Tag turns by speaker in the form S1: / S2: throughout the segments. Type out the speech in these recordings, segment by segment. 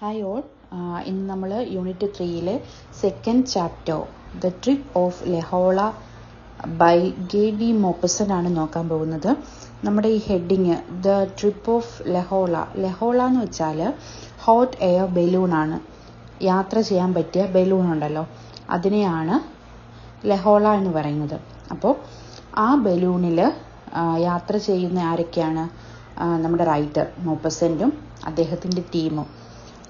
S1: Hi all. ഇന്ന് നമ്മൾ unit 3-ലെ second chapter the trip of Le Horla by Guy de Maupassant ആണ് നോക്കാൻ പോകുന്നത്. നമ്മുടെ ഈ heading the trip of Le Horla എന്ന് വെച്ചാൽ ഹോട്ട് എയർ ബലൂണാണ്. യാത്ര ചെയ്യാൻ പറ്റിയ ബലൂൺ ഉണ്ടല്ലോ, അതിനെയാണ് ലഹോള എന്ന് പറയുന്നത്. അപ്പോൾ ആ ബലൂണിൽ യാത്ര ചെയ്യുന്ന ആരൊക്കെയാണ്? നമ്മുടെ റൈറ്റർ മോപ്പസൻ്റും അദ്ദേഹത്തിൻ്റെ ടീമും.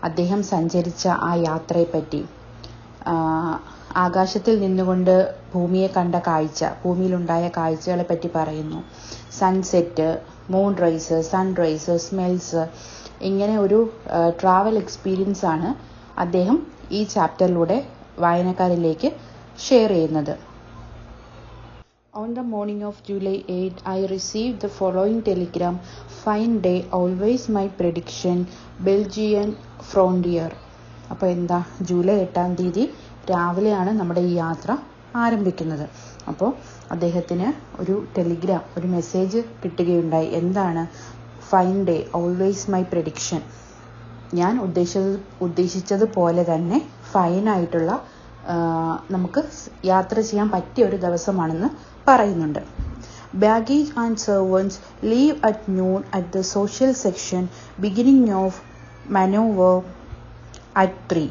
S1: അദ്ദേഹം സഞ്ചരിച്ച ആ യാത്രയെപ്പറ്റി, ആകാശത്തിൽ നിന്നുകൊണ്ട് ഭൂമിയെ കണ്ട കാഴ്ച, ഭൂമിയിലുണ്ടായ കാഴ്ചകളെ പറ്റി പറയുന്നു. Sunset, moonrise, sunrise, smells, ഇങ്ങനെ ഒരു ട്രാവൽ എക്സ്പീരിയൻസ് ആണ് അദ്ദേഹം ഈ ചാപ്റ്ററിലൂടെ വായനക്കാരിലേക്ക് ഷെയർ ചെയ്യുന്നത്. On the morning of July 8, I received the following telegram. Fine day, always my prediction, Belgian frontier. അപ്പോൾ എന്താ, ജൂലൈ 8 രാവിലെയാണ് നമ്മുടെ ഈ യാത്ര ആരംഭിക്കുന്നത്. അപ്പോൾ അദ്ദേഹത്തിന് ഒരു ടെലിഗ്രാം, ഒരു മെസ്സേജ് കിട്ടുകയുണ്ടായി. എന്താണ്? Fine day, always my prediction. ഞാൻ ഉദ്ദേശിച്ചതുപോലെ തന്നെ ഫൈനായിട്ടുള്ള നമുക്ക് യാത്ര ചെയ്യാൻ പറ്റിയ ഒരു ദിവസമാണെന്ന് പറയുന്നുണ്ട്. Baggage and servants leave at noon at the social section, beginning of maneuver at 3.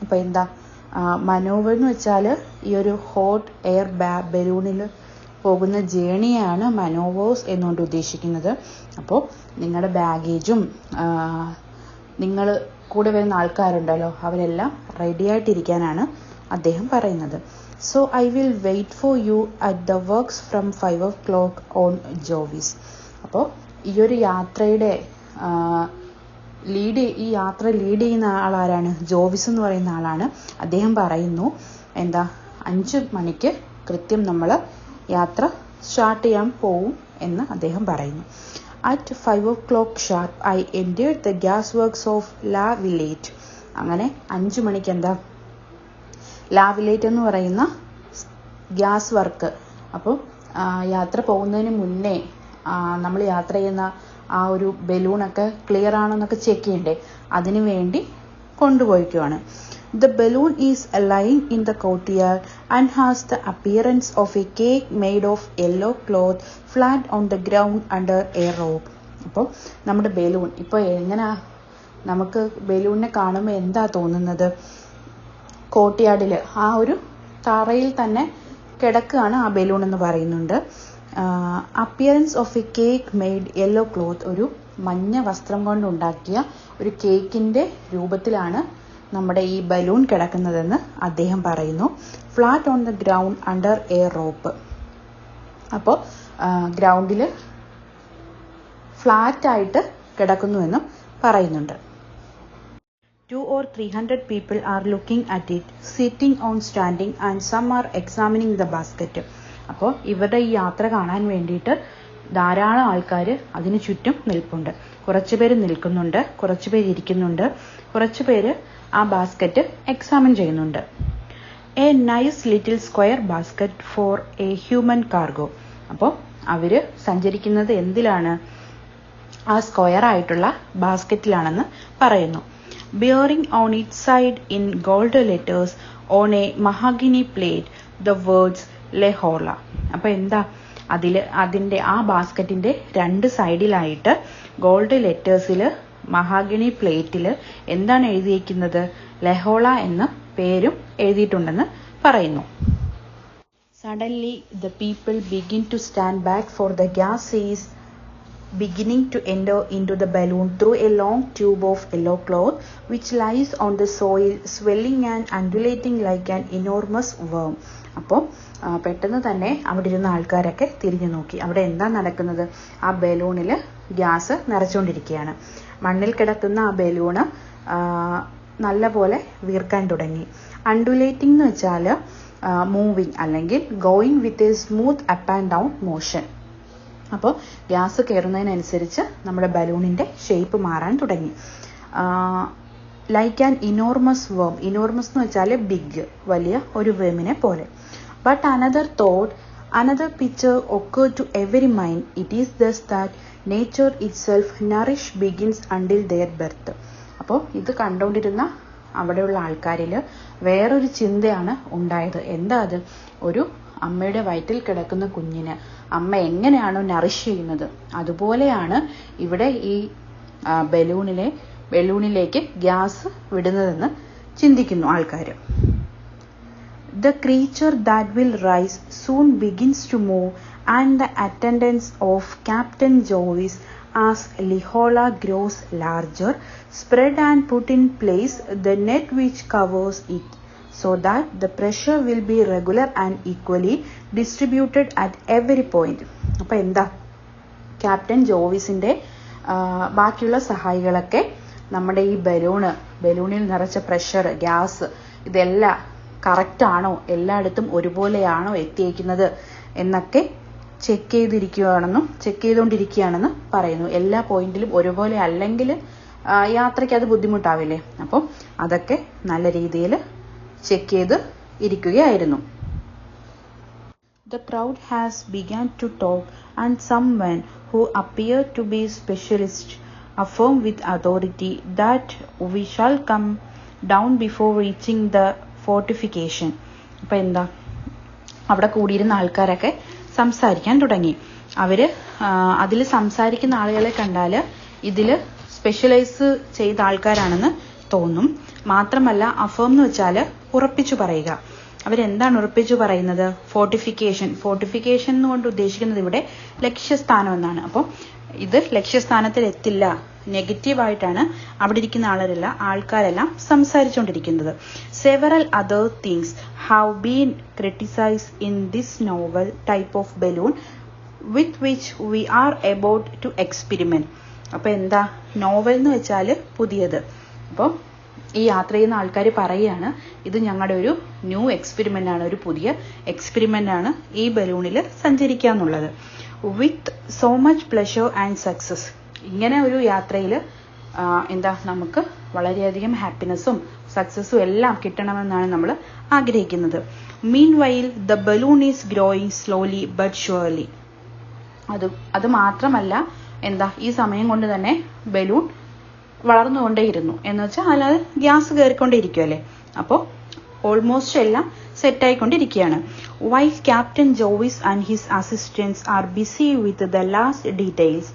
S1: അപ്പോൾ എന്താ, മനോവർ എന്ന് വെച്ചാൽ ഈ ഒരു ഹോട്ട് എയർ ബലൂണിൽ പോകുന്ന ജേണിയാണ് മനോവേഴ്സ് എന്നുകൊണ്ട് ഉദ്ദേശിക്കുന്നത്. അപ്പോൾ നിങ്ങളുടെ ബാഗേജും നിങ്ങൾ കൂടെ വരുന്ന ആൾക്കാരുണ്ടല്ലോ, അവരെല്ലാം റെഡി ആയിട്ടിരിക്കാനാണ് അദ്ദേഹം പറയുന്നത്. So I will wait for you at the works from 5 o'clock on Jovis. അപ്പോൾ ഈ ഒരു യാത്രയുടെ ഈ യാത്ര ലീഡ് ചെയ്യുന്ന ആളാരാണ്? ജോവിസ് എന്ന് പറയുന്ന ആളാണ്. അദ്ദേഹം പറയുന്നു എന്താ, 5 മണിക്ക് കൃത്യം നമ്മൾ യാത്ര സ്റ്റാർട്ട് ചെയ്യാൻ പോവും എന്ന് അദ്ദേഹം പറയുന്നു. At 5 o'clock sharp, I entered the gas works of La Villette. അങ്ങനെ 5 മണിക്ക് എന്താ, ലാ വില്ലേറ്റ് എന്ന് പറയുന്ന ഗ്യാസ് വർക്ക്. അപ്പോൾ യാത്ര പോകുന്നതിന് മുന്നേ നമ്മൾ യാത്ര ചെയ്യുന്ന ആ ഒരു ബലൂണൊക്കെ ക്ലിയർ ആണെന്നൊക്കെ ചെക്ക് ചെയ്യണ്ടേ, അതിനു വേണ്ടി കൊണ്ടുപോയിക്കുവാണ്. The balloon is lying in the courtyard and has the appearance of a cake made of yellow cloth flat on the ground under a rope. അപ്പോൾ നമ്മുടെ ബലൂൺ ഇപ്പോൾ എങ്ങനെ, നമുക്ക് ബലൂണിനെ കാണുമ്പോൾ എന്താ തോന്നുന്നത്? കോർട്ട്യാർഡിൽ ആ ഒരു തറയിൽ തന്നെ കിടക്കുകയാണ് ആ ബലൂൺ എന്ന് പറയുന്നുണ്ട്. Appearance of A cake made yellow cloth, ഒരു മഞ്ഞ വസ്ത്രം കൊണ്ടുണ്ടാക്കിയ ഒരു കേക്കിൻ്റെ രൂപത്തിലാണ് നമ്മുടെ ഈ ബലൂൺ കിടക്കുന്നതെന്ന് അദ്ദേഹം പറയുന്നു. Flat on the ground under A rope. അപ്പോൾ ഗ്രൗണ്ടിൽ ഫ്ലാറ്റായിട്ട് കിടക്കുന്നുവെന്നും പറയുന്നുണ്ട്. 200 or 300 people are looking at it, sitting on standing, and some are examining the basket. അപ്പോൾ ഇവരുടെ ഈ യാത്ര കാണാൻ വേണ്ടിയിട്ട് ധാരാളം ആൾക്കാർ അതിന് ചുറ്റും നിൽപ്പുണ്ട്. കുറച്ച് പേര് നിൽക്കുന്നുണ്ട്, കുറച്ച് പേര് ഇരിക്കുന്നുണ്ട്, കുറച്ച് പേര് ആ ബാസ്ക്കറ്റ് എക്സാമിൻ ചെയ്യുന്നുണ്ട്. A nice little square basket for a human cargo. അപ്പോൾ അവർ സഞ്ചരിക്കുന്നത് എന്തിലാണ്? ആ സ്ക്വയർ ആയിട്ടുള്ള ബാസ്ക്കറ്റിലാണെന്ന് പറയുന്നു. Bearing on its side in gold letters on a mahogany plate the words Lehola. അപ്പോൾ എന്താ, അതിൻ്റെ ആ ബാസ്ക്കറ്റിൻ്റെ 2 സൈഡിലായിട്ട് ഗോൾഡ് ലെറ്റേഴ്സിൽ മഹാഗണി പ്ലേറ്റിൽ എന്താണ് എഴുതിയിരിക്കുന്നത്? ലഹോള എന്ന പേരും എഴുതിയിട്ടുണ്ടെന്ന് പറയുന്നു. Suddenly the people begin to stand back, for the gas is beginning to enter into the balloon through a long tube of yellow cloth which lies on the soil, swelling and undulating like an enormous worm. അപ്പോൾ പെട്ടെന്ന് തന്നെ അവിടെ ഇരുന്ന ആൾക്കാരൊക്കെ തിരിഞ്ഞു നോക്കി. അവിടെ എന്താ നടക്കുന്നത്? ആ ബലൂണിൽ ഗ്യാസ് നിറച്ചുകൊണ്ടിരിക്കുകയാണ്. മണ്ണിൽ കിടക്കുന്ന ആ ബലൂണ് നല്ല പോലെ വീർക്കാൻ തുടങ്ങി. അണ്ടുലേറ്റിംഗ് എന്ന് വെച്ചാൽ മൂവിങ് അല്ലെങ്കിൽ going with a smooth up and down motion. അപ്പോൾ ഗ്യാസ് കയറുന്നതിനനുസരിച്ച് നമ്മുടെ ബലൂണിൻ്റെ ഷേപ്പ് മാറാൻ തുടങ്ങി. ലൈക്ക് ആൻ ഇനോർമസ് വേം. ഇനോർമസ് എന്ന് വെച്ചാൽ ബിഗ്, വലിയ ഒരു വേമിനെ പോലെ. But another picture occurred to every mind. It is thus that nature itself nourished begins until their birth. അപ്പോൾ ഇത് കണ്ടുകൊണ്ടിരുന്ന അവിടെയുള്ള ആൾക്കാരിൽ വേറൊരു ചിന്തയാണ് ഉണ്ടായത്. എന്താ അത്? ഒരു അമ്മയുടെ വയറ്റിൽ കിടക്കുന്ന കുഞ്ഞിന് അമ്മ എങ്ങനെയാണോ നറിഷ് ചെയ്യുന്നത്, അതുപോലെയാണ് ഇവിടെ ഈ ബലൂണിലേക്ക് ഗ്യാസ് വിടുന്നതെന്ന് ചിന്തിക്കുന്നു ആൾക്കാർ. The creature that will rise soon begins to move, and the attendants of Captain Jovis, as Lihola grows larger, spread and put in place the net which covers it, so that the pressure will be regular and equally distributed at every point. അപ്പോൾ എന്താ, captain ജോവിസിന്റെ ബാക്കിയുള്ള സഹായികളൊക്കെ നമ്മുടെ ഈ ബലൂണിൽ നിറച്ച pressure, gas, ഇതെല്ലാം correct ആണോ, എല്ലായിടത്തും ഒരുപോലെയാണോ എത്തിയിരിക്കുന്നത് എന്നൊക്കെ ചെക്ക് ചെയ്തുകൊണ്ടിരിക്കുകയാണെന്ന് പറയുന്നു. എല്ലാ പോയിന്റിലും ഒരുപോലെ അല്ലെങ്കിൽ യാത്രയ്ക്ക് അത് ബുദ്ധിമുട്ടാവില്ലേ. അപ്പോൾ അതൊക്കെ നല്ല രീതിയിൽ ചെക്ക് ചെയ്ത് ഇരിക്കുകയായിരുന്നു. The crowd has begun to talk, and someone who appeared to be specialist affirmed with authority that we shall come down before reaching the fortification. അപ്പോൾ എന്താ, അവിടെ കൂടിയിരുന്ന ആൾക്കാരൊക്കെ സംസാരിക്കാൻ തുടങ്ങി. അതിൽ സംസാരിക്കുന്ന ആളുകളെ കണ്ടാൽ ഇതിൽ സ്പെഷ്യലൈസ് ചെയ്ത ആൾക്കാരാണെന്ന് തോന്നും. മാത്രമല്ല അഫേം എന്ന് വെച്ചാൽ ഉറപ്പിച്ചു പറയുക. അവരെന്താണ് ഉറപ്പിച്ചു പറയുന്നത്? ഫോർട്ടിഫിക്കേഷൻ എന്നുകൊണ്ട് ഉദ്ദേശിക്കുന്നത് ഇവിടെ ലക്ഷ്യസ്ഥാനം എന്നാണ്. അപ്പോൾ ഇത് ലക്ഷ്യസ്ഥാനത്തിൽ എത്തില്ല, നെഗറ്റീവായിട്ടാണ് അവിടെ ഇരിക്കുന്ന ആൾക്കാരെല്ലാം സംസാരിച്ചുകൊണ്ടിരിക്കുന്നത്. Several other things have been criticized in this novel type of balloon with which we are about to experiment. അപ്പോൾ എന്താ, നോവൽ എന്ന് വെച്ചാൽ പുതിയത്. അപ്പോൾ ഈ യാത്ര ചെയ്യുന്ന ആൾക്കാർ പറയുകയാണ്, ഇത് ഞങ്ങളുടെ ഒരു ന്യൂ എക്സ്പെരിമെന്റ് ആണ്, ഒരു പുതിയ എക്സ്പെരിമെന്റ് ആണ് ഈ ബലൂണിൽ സഞ്ചരിക്കുക എന്നുള്ളത്. With so much pleasure and success. ഇങ്ങനെ ഒരു യാത്രയിൽ നമുക്ക് വളരെയധികം ഹാപ്പിനെസ്സും സക്സസ്സും എല്ലാം കിട്ടണമെന്നാണ് നമ്മൾ ആഗ്രഹിക്കുന്നത്. Meanwhile the balloon is growing slowly but surely. അത് മാത്രമല്ല ഈ സമയം കൊണ്ട് തന്നെ ബലൂൺ വളർന്നുകൊണ്ടേയിരുന്നു എന്ന് വെച്ചാൽ അല്ലാതെ ഗ്യാസ് കയറിക്കൊണ്ടേയിരിക്കുമല്ലേ. അപ്പോൾ ഓൾമോസ്റ്റ് എല്ലാം സെറ്റായിക്കൊണ്ടിരിക്കുകയാണ്. While captain Jovis and his assistants are busy with the last details,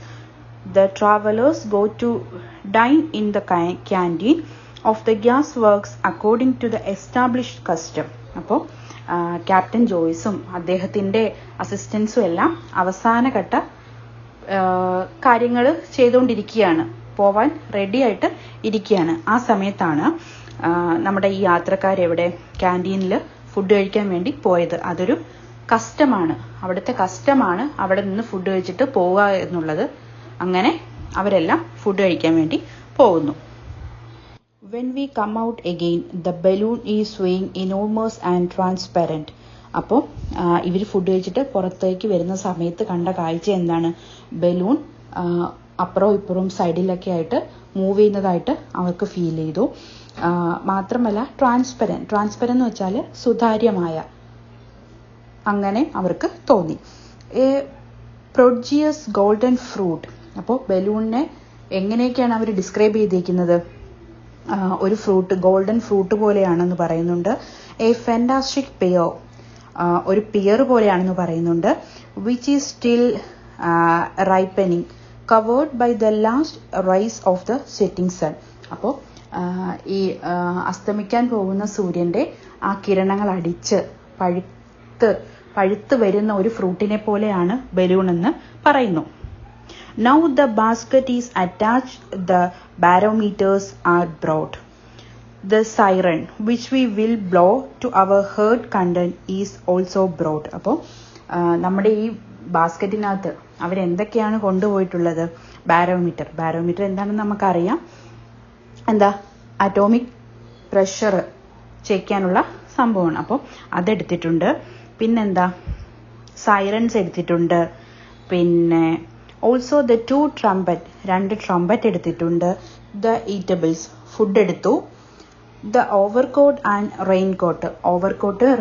S1: the travelers go to dine in the canteen of the gas works according to the established custom. അപ്പോൾ captain ജോയിസും അദ്ദേഹത്തിൻ്റെ അസിസ്റ്റൻസും എല്ലാം അവസാനഘട്ട കാര്യങ്ങൾ ചെയ്തുകൊണ്ടിരിക്കുകയാണ്, പോവാൻ ready ആയിട്ട് ഇരിക്കുകയാണ്. ആ സമയത്താണ് നമ്മുടെ ഈ യാത്രക്കാരെവിടെ ക്യാൻറ്റീനിൽ ഫുഡ് കഴിക്കാൻ വേണ്ടി പോയത്. അതൊരു കസ്റ്റമാണ്, അവിടുത്തെ കസ്റ്റമാണ് അവിടെ നിന്ന് ഫുഡ് കഴിച്ചിട്ട് പോവുക എന്നുള്ളത്. അങ്ങനെ അവരെല്ലാം ഫുഡ് കഴിക്കാൻ വേണ്ടി പോകുന്നു. When we come out again, the balloon is swaying enormous and transparent. അപ്പോൾ ഇവർ ഫുഡ് കഴിച്ചിട്ട് പുറത്തേക്ക് വരുന്ന സമയത്ത് കണ്ട കാഴ്ച എന്താണ്? ബലൂൺ അപ്പുറവും ഇപ്പുറവും സൈഡിലൊക്കെ ആയിട്ട് മൂവ് ചെയ്യുന്നതായിട്ട് അവർക്ക് ഫീൽ ചെയ്തു. മാത്രമല്ല ട്രാൻസ്പെറന്റ് എന്ന് വെച്ചാൽ സുതാര്യമായ, അങ്ങനെ അവർക്ക് തോന്നി. A produce golden fruit. അപ്പോൾ ബലൂണിനെ എങ്ങനെയൊക്കെയാണ് അവർ ഡിസ്ക്രൈബ് ചെയ്തിരിക്കുന്നത്? ഒരു ഫ്രൂട്ട്, ഗോൾഡൻ ഫ്രൂട്ട് പോലെയാണെന്ന് പറയുന്നുണ്ട്. എ ഫാന്റാസ്റ്റിക് പിയർ, ഒരു പിയർ പോലെയാണെന്ന് പറയുന്നുണ്ട്. Which is still ripening, covered by the last rays of the setting sun. അപ്പോൾ ഈ അസ്തമിക്കാൻ പോകുന്ന സൂര്യൻ്റെ ആ കിരണങ്ങൾ അടിച്ച് പഴുത്ത് വരുന്ന ഒരു ഫ്രൂട്ടിനെ പോലെയാണ് ബലൂൺ എന്ന് പറയുന്നു. Now the basket is attached, the barometers are brought. The siren which we will blow to our herd content is also brought. അപ്പോൾ നമ്മുടെ ഈ ബാസ്ക്കറ്റിനകത്ത് അവരെന്തൊക്കെയാണ് കൊണ്ടുപോയിട്ടുള്ളത്? ബാരോമീറ്റർ എന്താണെന്ന് നമുക്കറിയാം. അറ്റോമിക് പ്രഷർ ചെക്ക് ചെയ്യാനുള്ള സംഭവമാണ്. അപ്പോൾ അതെടുത്തിട്ടുണ്ട്. സൈറൻസ് എടുത്തിട്ടുണ്ട്. പിന്നെ ഓൾസോ ദ 2 trumpet, 2 trumpet എടുത്തിട്ടുണ്ട്. ദ ഈറ്റബിൾസ്, ഫുഡ് എടുത്തു. ദ ഓവർകോട്ട് ആൻഡ്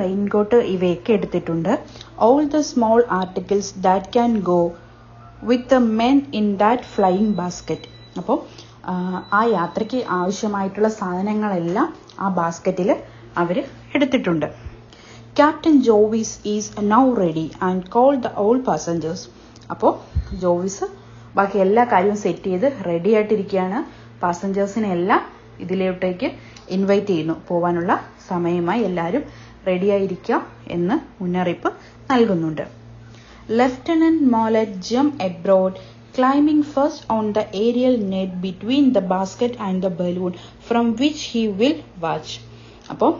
S1: റെയിൻകോട്ട് ഇവയൊക്കെ എടുത്തിട്ടുണ്ട്. All the small articles that can go with the men in that flying basket. അപ്പോൾ ആ യാത്രയ്ക്ക് ആവശ്യമായിട്ടുള്ള സാധനങ്ങളെല്ലാം ആ ബാസ്ക്കറ്റിൽ അവർ എടുത്തിട്ടുണ്ട്. Captain Jovis is now ready and call the all passengers. അപ്പോൾ ജോവിസ് ബാക്കി എല്ലാ കാര്യവും സെറ്റ് ചെയ്ത് റെഡി ആയിട്ടിരിക്കുകയാണ്. പാസഞ്ചേഴ്സിനെ എല്ലാം ഇതിലോട്ടേക്ക് ഇൻവൈറ്റ് ചെയ്യുന്നു. പോകാനുള്ള സമയമായി എല്ലാവരും റെഡിയായിരിക്കുക എന്ന് മുന്നറിയിപ്പ് നൽകുന്നുണ്ട്. Lieutenant Mollett jumped aboard, climbing first on the aerial net between the basket and the balloon from which he will watch. അപ്പോൾ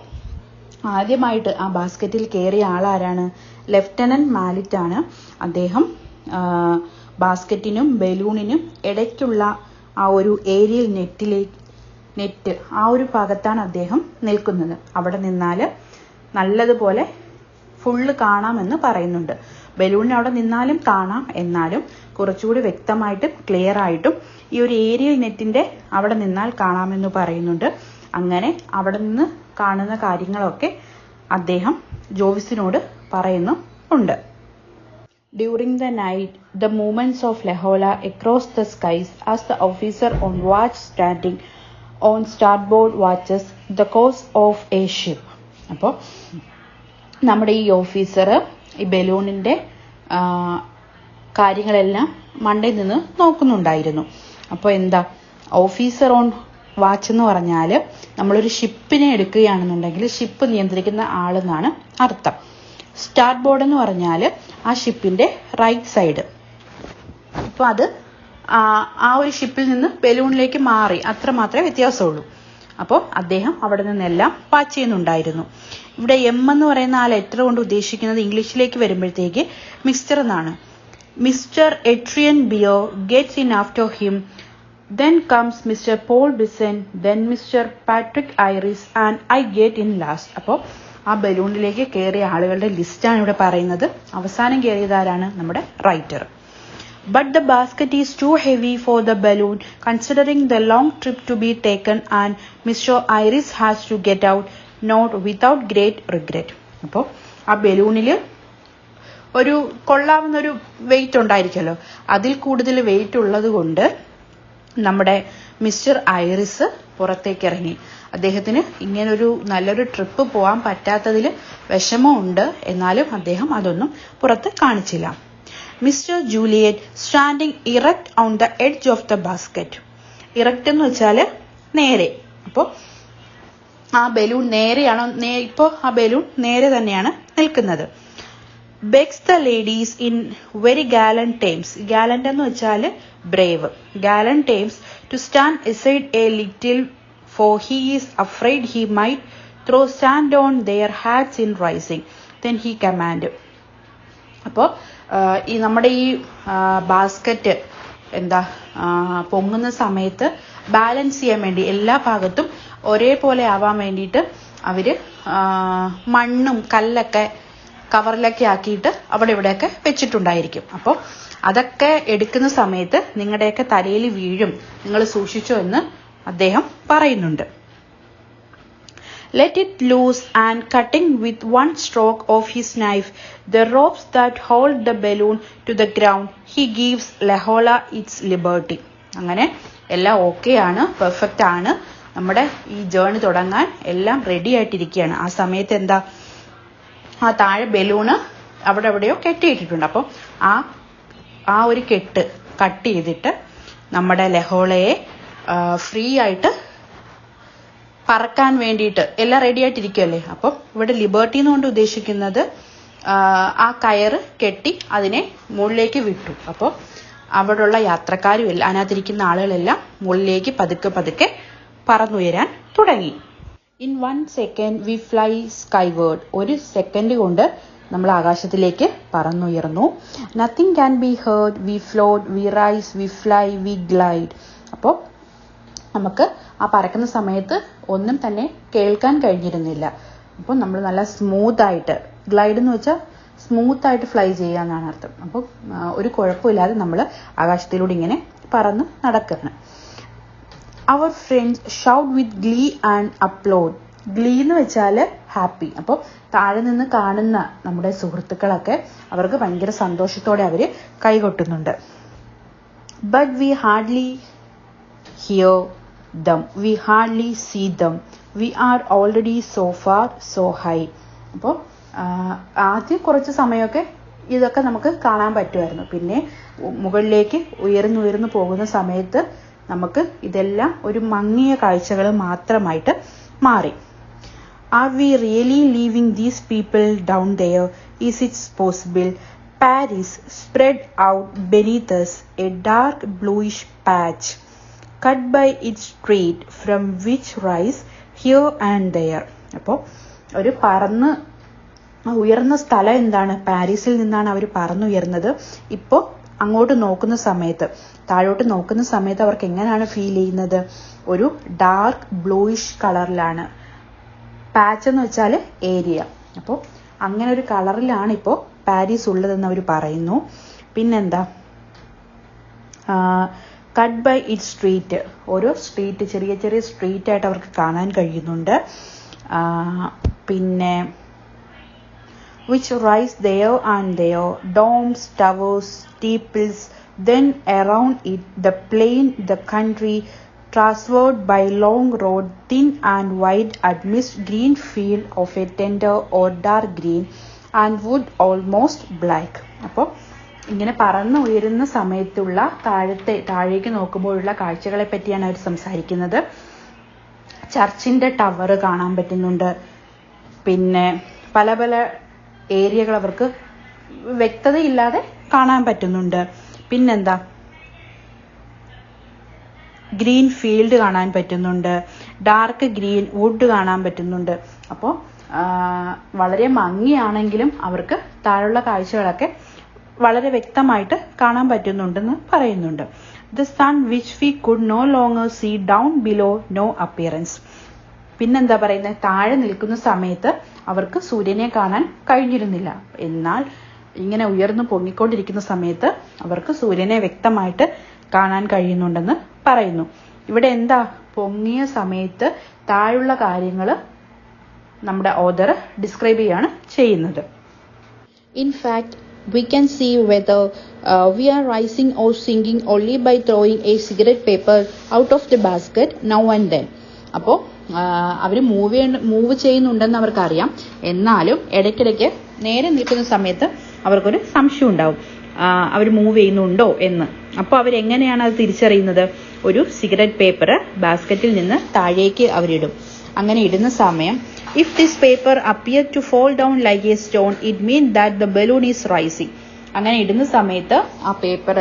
S1: ആദ്യമായിട്ട് ആ ബാസ്ക്കറ്റിൽ കയറിയ ആളാരാണ്? ലെഫ്റ്റനന്റ് മാലിറ്റ് ആണ്. അദ്ദേഹം ബാസ്ക്കറ്റിനും ബലൂണിനും ഇടയ്ക്കുള്ള ആ ഒരു ഏരിയൽ നെറ്റ് ആ ഒരു ഭാഗത്താണ് അദ്ദേഹം നിൽക്കുന്നത്. അവിടെ നിന്നാൽ നല്ലതുപോലെ ഫുള്ള് കാണാമെന്ന് പറയുന്നുണ്ട്. ബലൂണിന് അവിടെ നിന്നാലും കാണാം, എന്നാലും കുറച്ചുകൂടി വ്യക്തമായിട്ടും ക്ലിയർ ആയിട്ടും ഈ ഒരു ഏരിയൽ നെറ്റിന്റെ അവിടെ നിന്നാൽ കാണാമെന്ന് പറയുന്നുണ്ട്. അങ്ങനെ അവിടെ നിന്ന് കാണുന്ന കാര്യങ്ങളൊക്കെ അദ്ദേഹം ജോവിസിനോട് പറയുന്നുണ്ട്. During the night, the movements of Lehola across the skies as the officer on watch standing on starboard watches the course of a ship. അപ്പോൾ നമ്മുടെ ഈ ഓഫീസർ ഈ ബലൂണിൻ്റെ കാര്യങ്ങളെല്ലാം മണ്ടയിൽ നിന്ന് നോക്കുന്നുണ്ടായിരുന്നു. അപ്പോൾ എന്താ ഓഫീസർ ഓൺ വാച്ച് എന്ന് പറഞ്ഞാൽ നമ്മളൊരു ഷിപ്പിനെ എടുക്കുകയാണെന്നുണ്ടെങ്കിൽ ഷിപ്പ് നിയന്ത്രിക്കുന്ന ആളെന്നാണ് അർത്ഥം. സ്റ്റാർട്ട് ബോർഡ് എന്ന് പറഞ്ഞാൽ ആ ഷിപ്പിന്റെ റൈറ്റ് സൈഡ്. അപ്പോൾ അത് ആ ഒരു ഷിപ്പിൽ നിന്ന് ബലൂണിലേക്ക് മാറി, അത്ര മാത്രമേ വ്യത്യാസമുള്ളൂ. അപ്പോൾ അദ്ദേഹം അവിടെ നിന്നെല്ലാം വാച്ച് ചെയ്യുന്നുണ്ടായിരുന്നു. ഇവിടെ എം എന്ന് പറയുന്ന ആ ലെറ്റർ കൊണ്ട് ഉദ്ദേശിക്കുന്നത് ഇംഗ്ലീഷിലേക്ക് വരുമ്പോഴത്തേക്ക് മിസ്റ്റർ എന്നാണ്. Mister Etienne Beau gets in after him, then comes Mr. Paul Bisson, then Mr. Patrick Iris and I get in last. അപ്പോൾ ആ ബലൂണിലേക്ക് കയറിയ ആളുകളുടെ ലിസ്റ്റാണ് ഇവിടെ പറയുന്നത്. അവസാനം കയറിയതാരാണ്? നമ്മുടെ writer. But the basket is too heavy for the balloon considering the long trip to be taken and Mr. Iris has to get out, not without great regret. അപ്പോൾ ആ ബലൂണിൽ ഒരു കൊള്ളാവുന്നൊരു വെയിറ്റ് ഉണ്ടായിരിക്കുമല്ലോ, അതിൽ കൂടുതൽ വെയിറ്റ് ഉള്ളത് കൊണ്ട് നമ്മുടെ മിസ്റ്റർ ഐറിസ് പുറത്തേക്ക് ഇറങ്ങി. അദ്ദേഹത്തിന് ഇങ്ങനൊരു നല്ലൊരു ട്രിപ്പ് പോകാൻ പറ്റാത്തതിൽ വിഷമമുണ്ട്, എന്നാലും അദ്ദേഹം അതൊന്നും പുറത്ത് കാണിച്ചില്ല. Mister Juliet standing erect on the edge of the basket. Erect എന്ന് വെച്ചാൽ നേരെ. അപ്പോൾ ആ ബലൂൺ നേരെയാണോ? ഇപ്പോൾ ആ ബലൂൺ നേരെ തന്നെയാണ് നിൽക്കുന്നത്. begs the ladies in very gallant terms. Gallant എന്ന് വെച്ചാൽ brave. Gallant terms to stand aside a little, for he is afraid he might throw sand on their hats in rising. Then he commanded. അപ്പോൾ ഈ നമ്മുടെ ഈ basket എന്താ പൊങ്ങുന്ന സമയത്ത് balance ചെയ്യാൻ വേണ്ടി എല്ലാ ഭാഗത്തും ഒരേപോലെ ആവാൻ വേണ്ടിയിട്ട് അവർ മണ്ണും കല്ലൊക്കെ കവറിലൊക്കെ ആക്കിയിട്ട് അവിടെ ഇവിടെയൊക്കെ വെച്ചിട്ടുണ്ടായിരിക്കും. അപ്പോൾ അതൊക്കെ എടുക്കുന്ന സമയത്ത് നിങ്ങളുടെയൊക്കെ തലയിൽ വീഴും, നിങ്ങൾ സൂക്ഷിച്ചോ എന്ന് അദ്ദേഹം പറയുന്നുണ്ട്. Let it loose and cutting with one stroke of his knife the ropes that hold the balloon to the ground, he gives Lehola its liberty. അങ്ങനെ എല്ലാം ഓക്കെ ആണ്, പെർഫെക്റ്റ് ആണ്. നമ്മുടെ ഈ ജേർണി തുടങ്ങാൻ എല്ലാം റെഡി ആയിട്ടിരിക്കുകയാണ്. ആ സമയത്ത് എന്താ, ആ താഴെ ബലൂണ് അവിടെ എവിടെയോ കെട്ടിയിട്ടിട്ടുണ്ട്. അപ്പോൾ ആ ഒരു കെട്ട് കട്ട് ചെയ്തിട്ട് നമ്മുടെ ലെഹോളയെ ഫ്രീ ആയിട്ട് പറക്കാൻ വേണ്ടിയിട്ട് എല്ലാം റെഡി ആയിട്ടിരിക്കുമല്ലേ. അപ്പം ഇവിടെ ലിബർട്ടി എന്നുകൊണ്ട് ഉദ്ദേശിക്കുന്നത് ആ കയറ് കെട്ടി അതിനെ മുകളിലേക്ക് വിട്ടു. അപ്പോൾ അവിടെയുള്ള യാത്രക്കാരും എല്ലാം അതിനകത്തിരിക്കുന്ന ആളുകളെല്ലാം മുകളിലേക്ക് പതുക്കെ പതുക്കെ പറന്നുയരാൻ തുടങ്ങി. In 1 second we fly skyward. ഒരു സെക്കൻഡ് കൊണ്ട് നമ്മൾ ആകാശത്തിലേക്ക് പറന്നുയർന്നു. Nothing can be heard, we float, we rise, we fly, we glide. അപ്പോൾ നമുക്ക് ആ പറക്കുന്ന സമയത്ത് ഒന്നും തന്നെ കേൾക്കാൻ കഴിഞ്ഞിരുന്നില്ല. അപ്പോൾ നമ്മൾ നല്ല സ്മൂത്തായിട്ട്, ഗ്ലൈഡ് എന്ന് വെച്ചാൽ സ്മൂത്തായിട്ട് ഫ്ലൈ ചെയ്യുക എന്നാണ് അർത്ഥം. അപ്പോൾ ഒരു കുഴപ്പമില്ലാതെ നമ്മൾ ആകാശത്തിലൂടെ ഇങ്ങനെ പറന്ന് നടക്കുകയാണ്. അവർ friends shout with glee and applaud. Glee എന്ന് വെച്ചാൽ ഹാപ്പി. അപ്പോൾ താഴെ നിന്ന് കാണുന്ന നമ്മുടെ സുഹൃത്തുക്കളൊക്കെ അവർക്ക് ഭയങ്കര സന്തോഷത്തോടെ അവർ കൈകൊട്ടുന്നുണ്ട്. But we hardly hear them. We hardly see them. We are already so far so high. അപ്പോൾ ആദ്യം കുറച്ച് സമയമൊക്കെ ഇതൊക്കെ നമുക്ക് കാണാൻ പറ്റുമായിരുന്നു. പിന്നെ മുകളിലേക്ക് ഉയർന്നു പോകുന്ന സമയത്ത് നമുക്ക് ഇതെല്ലാം ഒരു മങ്ങിയ കാഴ്ചകൾ മാത്രമായിട്ട് മാറി. Are we really leaving these people down there? Is it possible? Paris spread out beneath us, a dark bluish patch, cut by its street from which rise here and there. അപ്പോൾ ഒരു ഉയർന്ന സ്ഥലം എന്താണ്? പാരീസിൽ നിന്നാണ് അവർ പറന്നുയർന്നത്. ഇപ്പോൾ അങ്ങോട്ട് നോക്കുന്ന സമയത്ത്, താഴോട്ട് നോക്കുന്ന സമയത്ത് അവർക്ക് എങ്ങനെയാണ് ഫീൽ ചെയ്യുന്നത്? ഒരു ഡാർക്ക് ബ്ലൂയിഷ് കളറിലാണ്. പാച്ച് എന്ന് വെച്ചാൽ ഏരിയ. അപ്പോൾ അങ്ങനെ ഒരു കളറിലാണ് ഇപ്പോൾ പാരീസ് ഉള്ളതെന്ന് അവർ പറയുന്നു. പിന്നെന്താ? കട്ട് ബൈ ഇറ്റ് സ്ട്രീറ്റ്, ഓരോ സ്ട്രീറ്റ്, ചെറിയ ചെറിയ സ്ട്രീറ്റ് ആയിട്ട് അവർക്ക് കാണാൻ കഴിയുന്നുണ്ട്. പിന്നെ which rise there and there, domes, towers, steeples, then around it the plain, the country, traversed by long road, thin and wide amidst green field of a tender or dark green and wood almost black. അപ്പോൾ ഇങ്ങനെ പറന്ന് ഉയരുന്ന സമയത്തുള്ള താഴേക്ക് നോക്കുമ്പോഴുള്ള കാഴ്ചകളെ പറ്റിയാണ് അവർ സംസാരിക്കുന്നത്. ചർച്ചിന്റെ tower കാണാൻ പറ്റുന്നുണ്ട്. പിന്നെ പല പല ഏരിയകൾ അവർക്ക് വ്യക്തതയില്ലാതെ കാണാൻ പറ്റുന്നുണ്ട്. പിന്നെന്താ? ഗ്രീൻ ഫീൽഡ് കാണാൻ പറ്റുന്നുണ്ട്. ഡാർക്ക് ഗ്രീൻ വുഡ് കാണാൻ പറ്റുന്നുണ്ട്. അപ്പോൾ വളരെ മങ്ങിയാണെങ്കിലും അവർക്ക് താഴെയുള്ള കാഴ്ചകളൊക്കെ വളരെ വ്യക്തമായിട്ട് കാണാൻ പറ്റുന്നുണ്ടെന്ന് പറയുന്നുണ്ട്. The sun which we could no longer see down below, no appearance. പിന്നെന്താ പറയുന്നത്? താഴെ നിൽക്കുന്ന സമയത്ത് അവർക്ക് സൂര്യനെ കാണാൻ കഴിഞ്ഞിരുന്നില്ല. എന്നാൽ ഇങ്ങനെ ഉയർന്നു പൊങ്ങിക്കൊണ്ടിരിക്കുന്ന സമയത്ത് അവർക്ക് സൂര്യനെ വ്യക്തമായിട്ട് കാണാൻ കഴിയുന്നുണ്ടെന്ന് പറയുന്നു. ഇവിടെ എന്താ? പൊങ്ങിയ സമയത്ത് താഴെയുള്ള കാര്യങ്ങൾ നമ്മുടെ ഓഥർ ഡിസ്ക്രൈബ് ചെയ്യാണ് ചെയ്യുന്നത്.
S2: In fact, we can see whether we are rising or sinking only by throwing a cigarette paper out of the basket now and then. അപ്പോൾ അവർ മൂവ് ചെയ്യുന്നുണ്ടെന്ന് അവർക്കറിയാം. എന്നാലും ഇടയ്ക്കിടയ്ക്ക് നേരെ നിൽക്കുന്ന സമയത്ത് അവർക്കൊരു സംശയം ഉണ്ടാവും, അവർ മൂവ് ചെയ്യുന്നുണ്ടോ എന്ന്. അപ്പോൾ അവരെങ്ങനെയാണ് അത് തിരിച്ചറിയുന്നത്? ഒരു സിഗരറ്റ് പേപ്പർ ബാസ്ക്കറ്റിൽ നിന്ന് താഴേക്ക് അവരിടും. അങ്ങനെ ഇടുന്ന സമയം if this paper appear to fall down like a stone, it means that the balloon is rising. അങ്ങനെ ഇടുന്ന സമയത്ത് ആ പേപ്പർ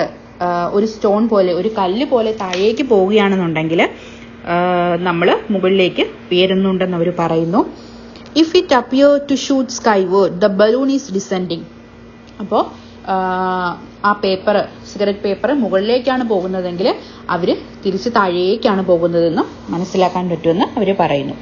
S2: ഒരു സ്റ്റോൺ പോലെ, ഒരു കല്ല് പോലെ താഴേക്ക് പോവുകയാണെന്നുണ്ടെങ്കിൽ നമ്മൾ മുകളിലേക്ക് ഉയരുന്നുണ്ടെന്ന് അവർ പറയുന്നു. If it appear to shoot skyward, the balloon is descending. അപ്പോൾ ആ പേപ്പർ, സിഗരറ്റ് പേപ്പർ മുകളിലേക്കാണ് പോകുന്നതെങ്കിൽ അവർ തിരിച്ച് താഴേക്കാണ് പോകുന്നതെന്ന് മനസ്സിലാക്കാൻ പറ്റുമെന്ന് അവർ പറയുന്നു.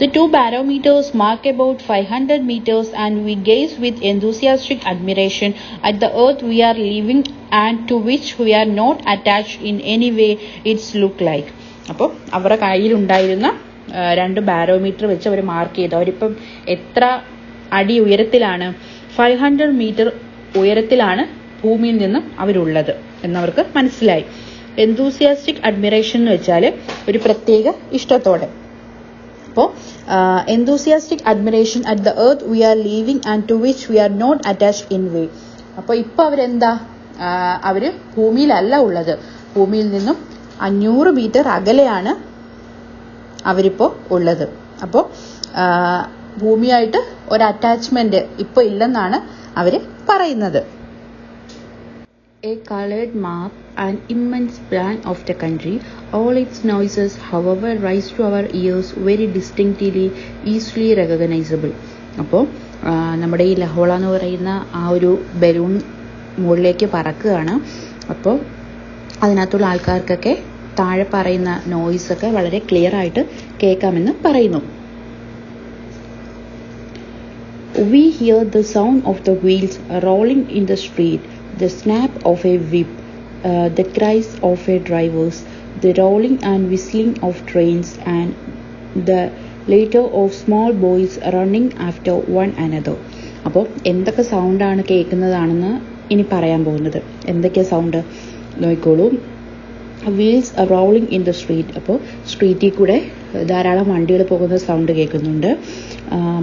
S2: The two barometers mark about 500 meters and we gaze with enthusiastic admiration at the earth we are living and to which we are not attached in any way it's look like. അപ്പോൾ അവരുടെ കയ്യിലുണ്ടായിരുന്ന 2 barometer വെച്ച് അവർ mark ചെയ്തു. അവരിപ്പം എത്ര അടി ഉയരത്തിലാണ്? 500 metre ഉയരത്തിലാണ് ഭൂമിയിൽ നിന്നും അവരുള്ളത് എന്നവർക്ക് മനസ്സിലായി. എന്തൂസിയാസ്റ്റിക് അഡ്മിറേഷൻ എന്ന് വെച്ചാൽ ഒരു പ്രത്യേക ഇഷ്ടത്തോടെ. അപ്പോൾ enthusiastic admiration at the earth we are leaving and to which we are not attached in way. അപ്പോൾ ഇപ്പോൾ അവരെന്താ? അവർ ഭൂമിയിലല്ല ഉള്ളത്. ഭൂമിയിൽ നിന്നും 500 മീറ്റർ അകലെയാണ് അവരിപ്പോൾ ഉള്ളത്. അപ്പോൾ ഭൂമിയായിട്ട് ഒരു അറ്റാച്ച്മെന്റ് ഇപ്പോൾ ഇല്ലെന്നാണ് അവർ പറയുന്നത്. A colored map, an immense plan of the country, all its noises, however, rise to our ears very distinctly, easily recognizable. അപ്പോൾ നമ്മുടെ ഈ ലഹോള എന്ന് പറയുന്ന ആ ഒരു ബലൂൺ മുകളിലേക്ക് പറക്കുകയാണ്. അപ്പോൾ അതിനകത്തുള്ള ആൾക്കാർക്കൊക്കെ താഴെ പറയുന്ന നോയ്സൊക്കെ വളരെ ക്ലിയർ ആയിട്ട് കേൾക്കാമെന്ന് പറയുന്നു. We hear the sound of the wheels rolling in the street, the snap of a whip, the cries of a drivers, the rolling and whistling of trains, and the later of small boys running after one another. അപ്പോൾ എന്തൊക്കെ സൗണ്ടാണ് കേൾക്കുന്നതാണെന്ന് ഇനി പറയാൻ പോകുന്നത്. എന്തൊക്കെയാ sound നോക്കിക്കോളൂ. Wheels rolling in the street. അപ്പോൾ സ്ട്രീറ്റിൽ കൂടെ ധാരാളം വണ്ടികൾ പോകുന്ന സൗണ്ട് കേൾക്കുന്നുണ്ട്.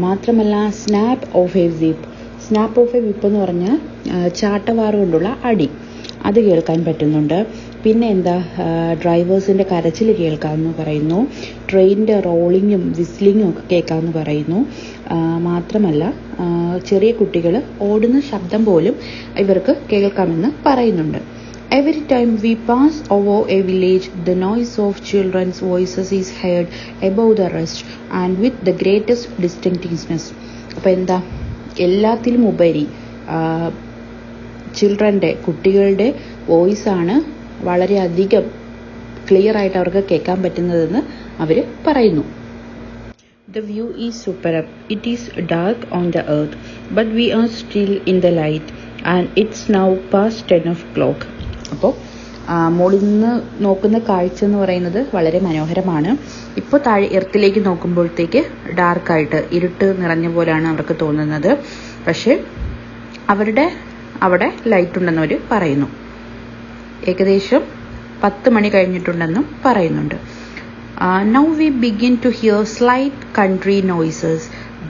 S2: മാത്രമല്ല snap of A whip. Snap of A whip എന്ന് പറഞ്ഞാൽ ചാട്ടവാറ് കൊണ്ടുള്ള അടി, അത് കേൾക്കാൻ പറ്റുന്നുണ്ട്. പിന്നെ എന്താ, ഡ്രൈവേഴ്സിൻ്റെ കരച്ചിൽ കേൾക്കാമെന്ന് പറയുന്നു. ട്രെയിനിൻ്റെ റോളിങ്ങും വിസ്ലിങ്ങും ഒക്കെ കേൾക്കാമെന്ന് പറയുന്നു. മാത്രമല്ല ചെറിയ കുട്ടികൾ ഓടുന്ന ശബ്ദം പോലും ഇവർക്ക് കേൾക്കാമെന്ന് പറയുന്നുണ്ട്. Every time we pass over a village, the noise of children's voices is heard above the rest and with the greatest distinctness. അപ്പോൾ എന്താ, എല്ലാത്തിലും ഉപരി കുട്ടികളുടെ വോയിസാണ് വളരെയധികം ക്ലിയർ ആയിട്ട് അവർക്ക് കേൾക്കാൻ പറ്റുന്നതെന്ന് അവർ പറയുന്നു. The view is superb. It is dark on the earth, but we are still in the light and it's now past 10 o'clock. അപ്പോൾ മുകളിൽ നിന്ന് നോക്കുന്ന കാഴ്ച എന്ന് പറയുന്നത് വളരെ മനോഹരമാണ്. ഇപ്പോൾ താഴെ എർത്തിലേക്ക് നോക്കുമ്പോഴത്തേക്ക് ഡാർക്കായിട്ട് ഇരുട്ട് നിറഞ്ഞ പോലെയാണ് അവർക്ക് തോന്നുന്നത്. പക്ഷേ അവിടെ ലൈറ്റ് ഉണ്ടെന്ന് അവർ പറയുന്നു. ഏകദേശം 10 മണി കഴിഞ്ഞിട്ടുണ്ടെന്നും പറയുന്നുണ്ട്. Now we begin to hear slight country noises,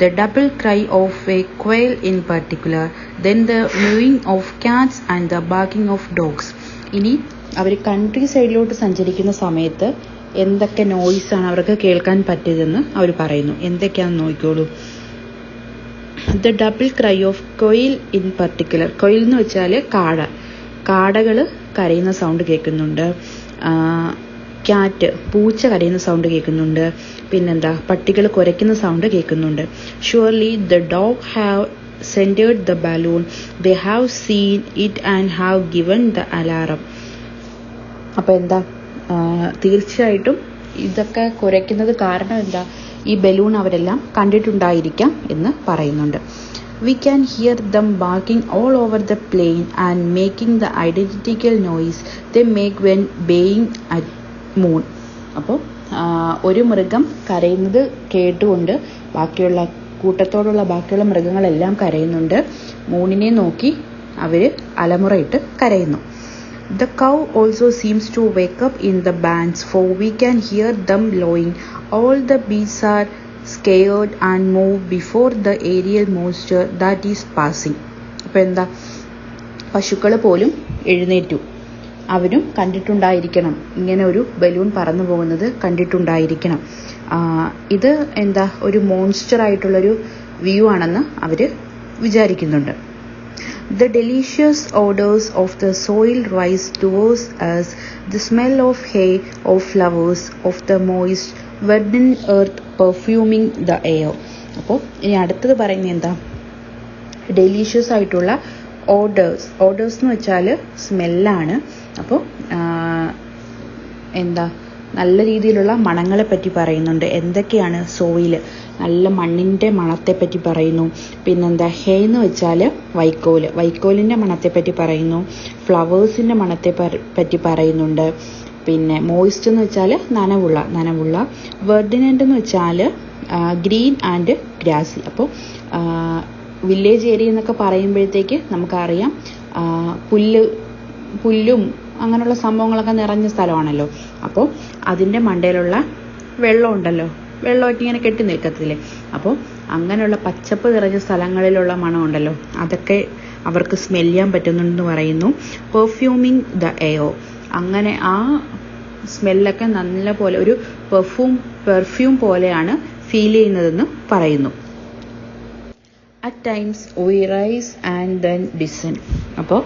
S2: the double cry of a quail in particular, then the mewing of cats and the barking of dogs. ഇനി അവർ കൺട്രി സൈഡിലോട്ട് സഞ്ചരിക്കുന്ന സമയത്ത് എന്തൊക്കെ നോയ്സാണ് അവർക്ക് കേൾക്കാൻ പറ്റിയതെന്ന് അവർ പറയുന്നു. എന്തൊക്കെയാണെന്ന് നോക്കിക്കോളൂ. The double cry of quail in particular. Quail എന്ന് വെച്ചാൽ കാടകൾ കരയുന്ന സൗണ്ട് കേൾക്കുന്നുണ്ട്. ക്യാറ്റ്, പൂച്ച കരയുന്ന സൗണ്ട് കേൾക്കുന്നുണ്ട്. പിന്നെന്താ, പട്ടികൾ കുരയ്ക്കുന്ന സൗണ്ട് കേൾക്കുന്നുണ്ട്. Surely the dog have centered the balloon. They have seen it and have given the alarm. അപ്പോൾ എന്താ, തീർച്ചയായിട്ടും ഇതൊക്കെ കുരയ്ക്കുന്നത് കാരണം എന്താ, ഈ ബലൂൺ അവരെല്ലാം കണ്ടിട്ടുണ്ടായിരിക്കാം എന്ന് പറയുന്നുണ്ട്. We can hear them barking all over the plain and making the identical noise they make when baying at moon. അപ്പോൾ ഒരു മൃഗം കരയുന്നത് കേട്ടുകൊണ്ട് കൂട്ടത്തോടുള്ള ബാക്കിയുള്ള മൃഗങ്ങളെല്ലാം കരയുന്നുണ്ട്. മൂണിനെ നോക്കി അവർ അലമുറയിട്ട് കരയുന്നു. The cow also seems to wake up in the bands, for we can hear them lowing. All the beasts are scared and move before the aerial monster that is passing. അപ്പോൾ എന്താ, പശുക്കൾ പോലും എഴുന്നേറ്റു. അവരും കണ്ടിട്ടുണ്ടായിരിക്കണം, ഇങ്ങനെ ഒരു ബലൂൺ പറന്നു പോകുന്നത് കണ്ടിട്ടുണ്ടായിരിക്കണം. ഇത് എന്താ, ഒരു മോൺസ്റ്റർ ആയിട്ടുള്ളൊരു വ്യൂ ആണെന്ന് അവർ വിചാരിക്കുന്നുണ്ട്. The delicious odors of the soil rise towards us, the smell of hay, of flowers, of the moist, verdant earth perfuming the air. അപ്പോൾ ഇനി അടുത്തത് പറയുന്നത് എന്താ, ഡെലീഷ്യസ് ആയിട്ടുള്ള ഓഡേഴ്സ് എന്ന് വെച്ചാൽ സ്മെല്ലാണ്. അപ്പോൾ എന്താ, നല്ല രീതിയിലുള്ള മണങ്ങളെ പറ്റി പറയുന്നുണ്ട്. എന്തൊക്കെയാണ്, സോയിൽ, നല്ല മണ്ണിൻ്റെ മണത്തെപ്പറ്റി പറയുന്നു. പിന്നെന്താ, ഹേ എന്ന് വെച്ചാൽ വൈക്കോലിൻ്റെ മണത്തെപ്പറ്റി പറയുന്നു. ഫ്ലവേഴ്സിൻ്റെ പറ്റി പറയുന്നുണ്ട്. പിന്നെ മോയിസ്റ്റ് എന്ന് വെച്ചാൽ നനവുള്ള. വെർഡിനൻ്റ് എന്ന് വെച്ചാൽ ഗ്രീൻ ആൻഡ് ഗ്രാസി. അപ്പോൾ വില്ലേജ് ഏരിയ എന്നൊക്കെ പറയുമ്പോഴത്തേക്ക് നമുക്കറിയാം പുല്ലും അങ്ങനെയുള്ള സംഭവങ്ങളൊക്കെ നിറഞ്ഞ സ്ഥലമാണല്ലോ. അപ്പോൾ അതിൻ്റെ മണ്ടയിലുള്ള വെള്ളമൊക്കെ ഇങ്ങനെ കെട്ടി നിൽക്കത്തില്ലേ. അപ്പോൾ അങ്ങനെയുള്ള പച്ചപ്പ് നിറഞ്ഞ സ്ഥലങ്ങളിലുള്ള മണമുണ്ടല്ലോ, അതൊക്കെ അവർക്ക് സ്മെൽ ചെയ്യാൻ പറ്റുന്നുണ്ടെന്ന് പറയുന്നു. പെർഫ്യൂമിങ് ദ എയർ. അങ്ങനെ ആ സ്മെല്ലൊക്കെ നല്ല പോലെ ഒരു പെർഫ്യൂം പോലെയാണ് ഫീൽ ചെയ്യുന്നതെന്ന് പറയുന്നു. At times we rise and then descend. അപ്പോൾ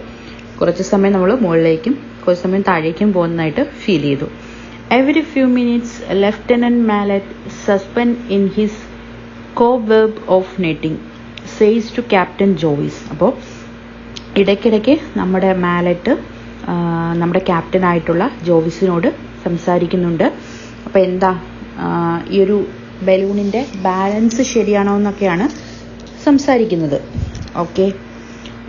S2: കുറച്ച് സമയം നമ്മൾ മുകളിലേക്കും കുറച്ച് സമയം താഴേക്കും പോകുന്നതായിട്ട് ഫീൽ ചെയ്തു. Every few minutes, Lieutenant Mallet, suspend in his cobweb of netting, says to Captain Joyce. അപ്പോൾ ഇടയ്ക്കിടയ്ക്ക് നമ്മുടെ മാലറ്റ് നമ്മുടെ ക്യാപ്റ്റനായിട്ടുള്ള ജോവിസിനോട് സംസാരിക്കുന്നുണ്ട്. അപ്പോൾ എന്താ, ഈ ഒരു ബലൂണിൻ്റെ ബാലൻസ് ശരിയാണോ എന്നൊക്കെയാണ് സംസാരിക്കുന്നത്. Okay,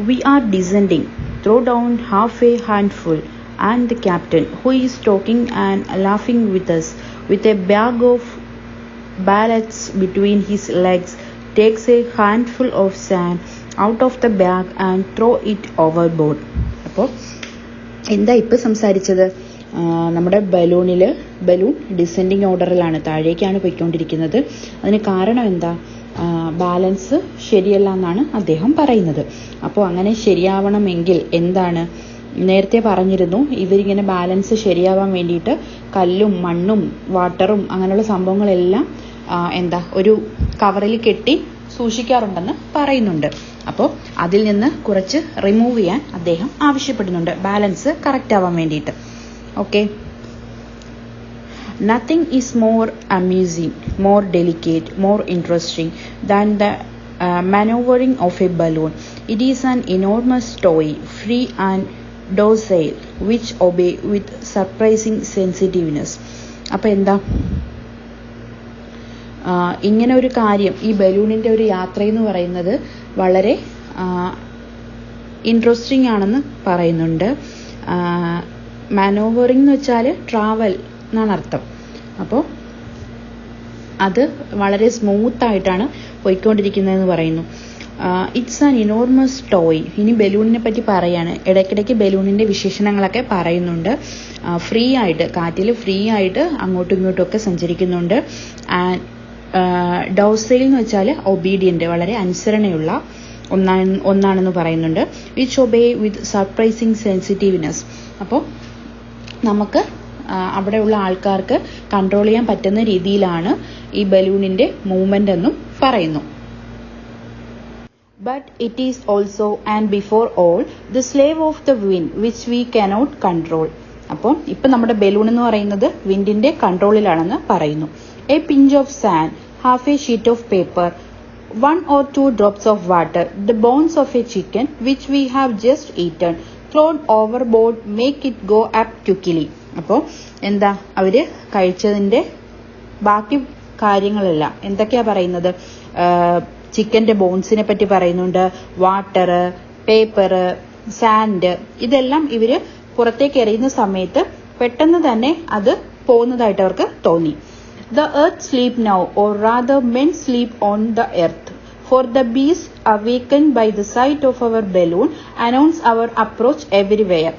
S2: we are descending. Throw down half a handful. And the captain, who is talking and laughing with us, with a bag of ballots between his legs, takes a handful of sand out of the bag and throw it overboard. അപ്പോൾ എന്താ ഇപ്പോൾ സംസാരിച്ചത്,
S1: നമ്മുടെ balloon descending ഓർഡറിലാണ്, താഴേക്കാണ് പോയിക്കൊണ്ടിരിക്കുന്നത്. അതിന് കാരണം എന്താ? Balance ശരിയല്ല എന്നാണ് അദ്ദേഹം പറയുന്നത്. അപ്പോൾ അങ്ങനെ ശരിയാവണമെങ്കിൽ എന്താണ്? നേരത്തെ പറഞ്ഞിരുന്നു, ഇവരിങ്ങനെ ബാലൻസ് ശരിയാവാൻ വേണ്ടിയിട്ട് കല്ലും മണ്ണും വാട്ടറും അങ്ങനെയുള്ള സംഭവങ്ങളെല്ലാം ഒരു കവറിൽ കെട്ടി സൂക്ഷിക്കാറുണ്ടെന്ന് പറയുന്നുണ്ട്. അപ്പോൾ അതിൽ നിന്ന് കുറച്ച് റിമൂവ് ചെയ്യാൻ അദ്ദേഹം ആവശ്യപ്പെടുന്നുണ്ട്, ബാലൻസ് കറക്റ്റ് ആവാൻ വേണ്ടിയിട്ട്. Okay. Nothing is more amusing, more delicate, more interesting than the maneuvering of a balloon. It is an enormous toy, free and docile, which obey with surprising sensitiveness. അപ്പോൾ എന്താ ഇങ്ങനെ ഒരു കാര്യം, ഈ ബലൂണിൻ്റെ ഒരു യാത്രയെന്ന് പറയുന്നത് വളരെ ഇൻട്രസ്റ്റിംഗ് ആണെന്ന് പറയുന്നുണ്ട്. മാനോവറിംഗ് എന്ന് വെച്ചാൽ ട്രാവൽ എന്നാണ് അർത്ഥം. അപ്പോൾ അത് വളരെ സ്മൂത്തായിട്ടാണ് പോയിക്കൊണ്ടിരിക്കുന്നതെന്ന് പറയുന്നു. It's an enormous toy. ഇനി ബലൂണിനെ പറ്റി പറയാണ്. ഇടയ്ക്കിടയ്ക്ക് ബലൂണിൻ്റെ വിശേഷണങ്ങളൊക്കെ പറയുന്നുണ്ട്. ഫ്രീ ആയിട്ട്, കാറ്റിൽ ഫ്രീ ആയിട്ട് അങ്ങോട്ടും ഇങ്ങോട്ടും ഒക്കെ സഞ്ചരിക്കുന്നുണ്ട്. ഡോസൈൽ എന്ന് വെച്ചാൽ ഒബീഡിയൻ്റ്, വളരെ അനുസരണയുള്ള ഒന്നാണെന്ന് പറയുന്നുണ്ട്. Which obey with surprising sensitiveness. അപ്പോൾ നമുക്ക് അവിടെയുള്ള ആൾക്കാർക്ക് കൺട്രോൾ ചെയ്യാൻ പറ്റുന്ന രീതിയിലാണ് ഈ ബലൂണിൻ്റെ മൂവ്മെൻ്റ് എന്നും പറയുന്നു. But it is also and before all the slave of the wind which we cannot control. അപ്പോൾ ഇപ്പം നമ്മുടെ ബലൂൺ എന്ന് പറയുന്നത് വിൻഡിൻ്റെ കൺട്രോളിലാണെന്ന് പറയുന്നു. A pinch of sand, half a sheet of paper, 1 or 2 drops of water, the bones of a chicken which we have just eaten, thrown overboard, make it go up quickly. അപ്പോൾ എന്താ, അവർ കഴിച്ചതിൻ്റെ ബാക്കി കാര്യങ്ങളെല്ലാം എന്തൊക്കെയാ പറയുന്നത്? ചിക്കൻ്റെ ബോൺസിനെ പറ്റി പറയുന്നുണ്ട്, വാട്ടർ, പേപ്പർ, സാൻഡ്, ഇതെല്ലാം ഇവർ പുറത്തേക്ക് എറിയുന്ന സമയത്ത് പെട്ടെന്ന് തന്നെ അത് പോകുന്നതായിട്ട് അവർക്ക് തോന്നി. The earth sleep now, or rather men sleep on the earth, for the beasts awakened by the sight of our balloon announce our approach everywhere.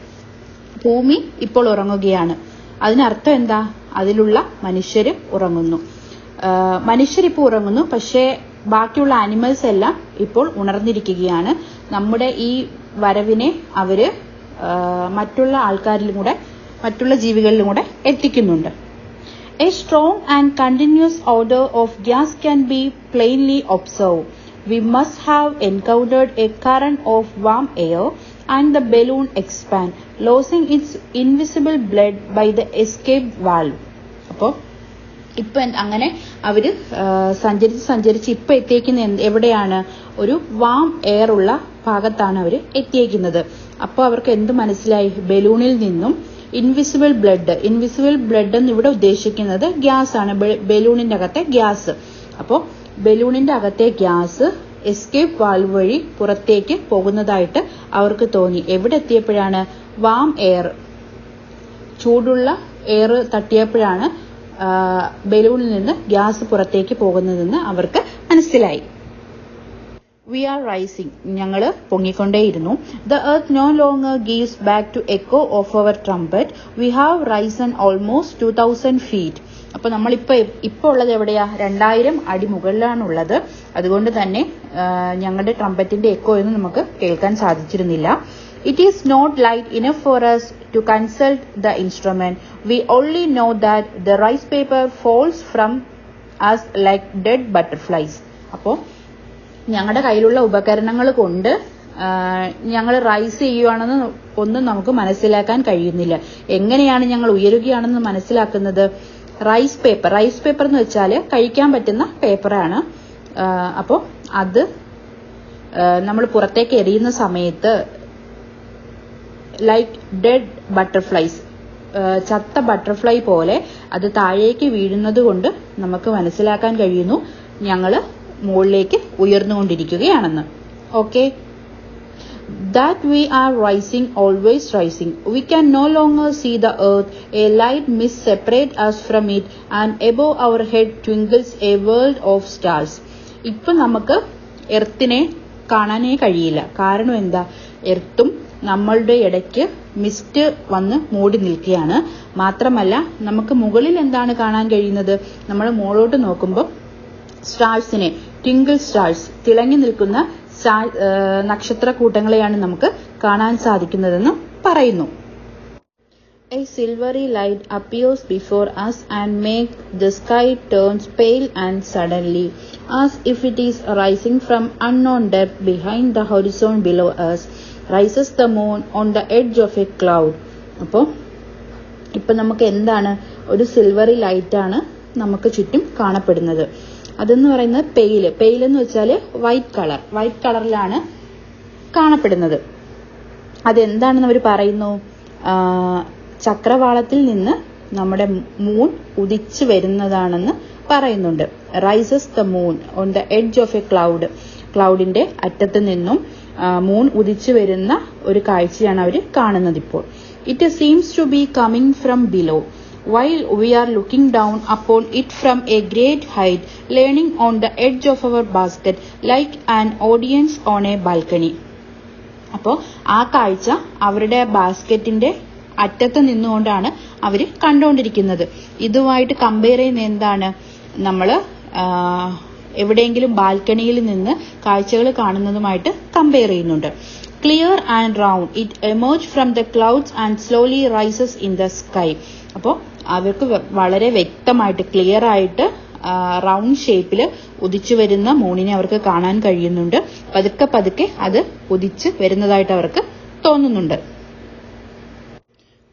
S1: ഭൂമി ഇപ്പോൾ ഉറങ്ങുകയാണ്. അതിനർത്ഥം എന്താ? അതിലുള്ള മനുഷ്യർ ഉറങ്ങുന്നു. മനുഷ്യരിപ്പോൾ ഉറങ്ങുന്നു, പക്ഷേ ബാക്കിയുള്ള ആനിമൽസ് എല്ലാം ഇപ്പോൾ ഉണർന്നിരിക്കുകയാണ്. നമ്മുടെ ഈ വരവിനെ അവർ മറ്റുള്ള ആൾക്കാരിലും കൂടെ, മറ്റുള്ള ജീവികളിലും കൂടെ എത്തിക്കുന്നുണ്ട്. A strong and continuous odor of gas can be plainly observed. We must have encountered a current of warm air and the balloon expand, losing its invisible blood by the escape valve. അപ്പോൾ ഇപ്പം അങ്ങനെ അവർ സഞ്ചരിച്ച് ഇപ്പം എത്തിയേക്കുന്ന എവിടെയാണ്? ഒരു warm air ഉള്ള ഭാഗത്താണ് അവർ എത്തിയേക്കുന്നത്. അപ്പോൾ അവർക്ക് എന്ത് മനസ്സിലായി? ബലൂണിൽ നിന്നും ഇൻവിസിബിൾ ബ്ലഡ് എന്ന് ഇവിടെ ഉദ്ദേശിക്കുന്നത് ഗ്യാസ് ആണ്. ബലൂണിൻ്റെ അകത്തെ ഗ്യാസ്. അപ്പോൾ ബലൂണിൻ്റെ അകത്തെ ഗ്യാസ് എസ്കേപ്പ് വാൽവ് വഴി പുറത്തേക്ക് പോകുന്നതായിട്ട് അവർക്ക് തോന്നി. എവിടെ എത്തിയപ്പോഴാണ്? വാം എയർ, ചൂടുള്ള എയർ തട്ടിയപ്പോഴാണ് ബലൂണിൽ നിന്ന് ഗ്യാസ് പുറത്തേക്ക് പോകുന്നതെന്ന് അവർക്ക് മനസ്സിലായി. We are rising. ഞങ്ങൾ പൊങ്ങിക്കൊണ്ടേയിരുന്നു. The earth no longer gives back to echo of our trumpet. We have risen almost 2000 feet. അപ്പോൾ ഇപ്പോൾ ഉള്ളത് എവിടെയാ? 2000 അടി മുകളിലാണുള്ളത്. അതുകൊണ്ട് തന്നെ ഞങ്ങളുടെ ട്രംപറ്റിന്റെ എക്കോ ഒന്നും നമുക്ക് കേൾക്കാൻ സാധിച്ചിരുന്നില്ല. It is not light enough for us to consult the instrument. We only know that the rice paper falls from us like dead butterflies. അപ്പോൾ ഞങ്ങളുടെ കയ്യിലുള്ള ഉപകരണങ്ങൾ കൊണ്ട് ഞങ്ങൾ റൈസ് ചെയ്യുകയാണെന്ന് ഒന്നും നമുക്ക് മനസ്സിലാക്കാൻ കഴിയുന്നില്ല. എങ്ങനെയാണ് ഞങ്ങൾ ഉയരുകയാണെന്ന് മനസ്സിലാക്കുന്നത്? റൈസ് പേപ്പർ എന്ന് വെച്ചാൽ കഴിക്കാൻ പറ്റുന്ന പേപ്പറാണ്. അപ്പോൾ അത് നമ്മൾ പുറത്തേക്ക് എറിയുന്ന സമയത്ത് ലൈക്ക് ഡെഡ് ബട്ടർഫ്ലൈസ്, ചത്ത ബട്ടർഫ്ലൈ പോലെ അത് താഴേക്ക് വീഴുന്നത് കൊണ്ട് നമുക്ക് മനസ്സിലാക്കാൻ കഴിയുന്നു ഞങ്ങൾ മുകളിലേക്ക് ഉയർന്നുകൊണ്ടിരിക്കുകയാണെന്ന്. Okay. That we are rising, always rising. We can no longer see the earth. A light mist separates us from it, and above our head twinkles a world of stars. ഇപ്പം നമുക്ക് എർത്തിനെ കാണാനേ കഴിയില്ല. കാരണം എന്താ? എർത്തും
S2: നമ്മളുടെ ഇടയ്ക്ക് മിസ്റ്റ് വന്ന് മൂടി നിൽക്കുകയാണ്. മാത്രമല്ല നമുക്ക് മുകളിൽ എന്താണ് കാണാൻ കഴിയുന്നത്? നമ്മൾ മുകളിലോട്ട് നോക്കുമ്പോൾ സ്റ്റാർസിനെ, ട്വിങ്കിൾ സ്റ്റാർസ്, തിളങ്ങി നിൽക്കുന്ന നക്ഷത്രക്കൂട്ടങ്ങളെയാണ് നമുക്ക് കാണാൻ സാധിക്കുന്നതെന്ന് പറയുന്നു. A silvery light appears before us and makes the sky turns pale and suddenly, as if it is rising from unknown depth behind the horizon below us, rises the moon on the edge of a cloud. അപ്പോൾ ഇപ്പം നമുക്ക് എന്താണ്? ഒരു silvery ലൈറ്റാണ് നമുക്ക് ചുറ്റും കാണപ്പെടുന്നത്. അതെന്ന് പറയുന്നത് പെയിൽ എന്ന് വെച്ചാൽ വൈറ്റ് കളറിലാണ് കാണപ്പെടുന്നത്. അതെന്താണെന്ന് അവർ പറയുന്നു? ചക്രവാളത്തിൽ നിന്ന് നമ്മുടെ മൂൺ ഉദിച്ചു വരുന്നതാണെന്ന് പറയുന്നുണ്ട്. Rises the moon on the edge of a ക്ലൗഡിന്റെ അറ്റത്ത് നിന്നും മൂൺ ഉദിച്ചു വരുന്ന ഒരു കാഴ്ചയാണ് അവർ കാണുന്നത് ഇപ്പോൾ. It seems to be coming from below while we are looking down upon it from a great height, leaning on the edge of our basket like an audience on a balcony. അപ്പോൾ ആ കാഴ്ച അവരുടെ ബാസ്ക്കറ്റിന്റെ അറ്റത്ത് നിന്നുകൊണ്ടാണ് അവർ കണ്ടുകൊണ്ടിരിക്കുന്നത്. ഇതുമായിട്ട് compare ചെയ്യുന്ന എന്താണ്? നമ്മൾ എവിടെയെങ്കിലും ബാൽക്കണിയിൽ നിന്ന് കാഴ്ചകൾ കാണുന്നതുമായിട്ട് കമ്പയർ ചെയ്യുന്നുണ്ട്. Clear and round, it emerged from the clouds and slowly rises in the sky. അപ്പോൾ അവർക്ക് വളരെ വ്യക്തമായിട്ട് ക്ലിയർ ആയിട്ട് റൗണ്ട് ഷേപ്പിൽ ഉദിച്ചു വരുന്ന മൂണിനെ അവർക്ക് കാണാൻ കഴിയുന്നുണ്ട്. പതുക്കെ അത് ഉദിച്ച് വരുന്നതായിട്ട് അവർക്ക് തോന്നുന്നുണ്ട്.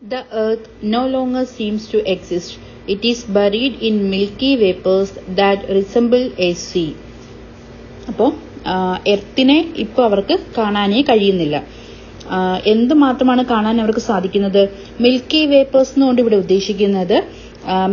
S2: The earth no longer seems to exist. It is buried in milky vapors that resemble a sea. അപ്പോൾ എർത്തിനെ ഇപ്പോൾ അവർക്ക് കാണാനേ കഴിയുന്നില്ല. എന്ത് മാത്രമാണ് കാണാൻ അവർക്ക് സാധിക്കുന്നത്? മിൽക്കി വേപ്പേഴ്സ് എന്നുകൊണ്ട് ഇവിടെ ഉദ്ദേശിക്കുന്നത്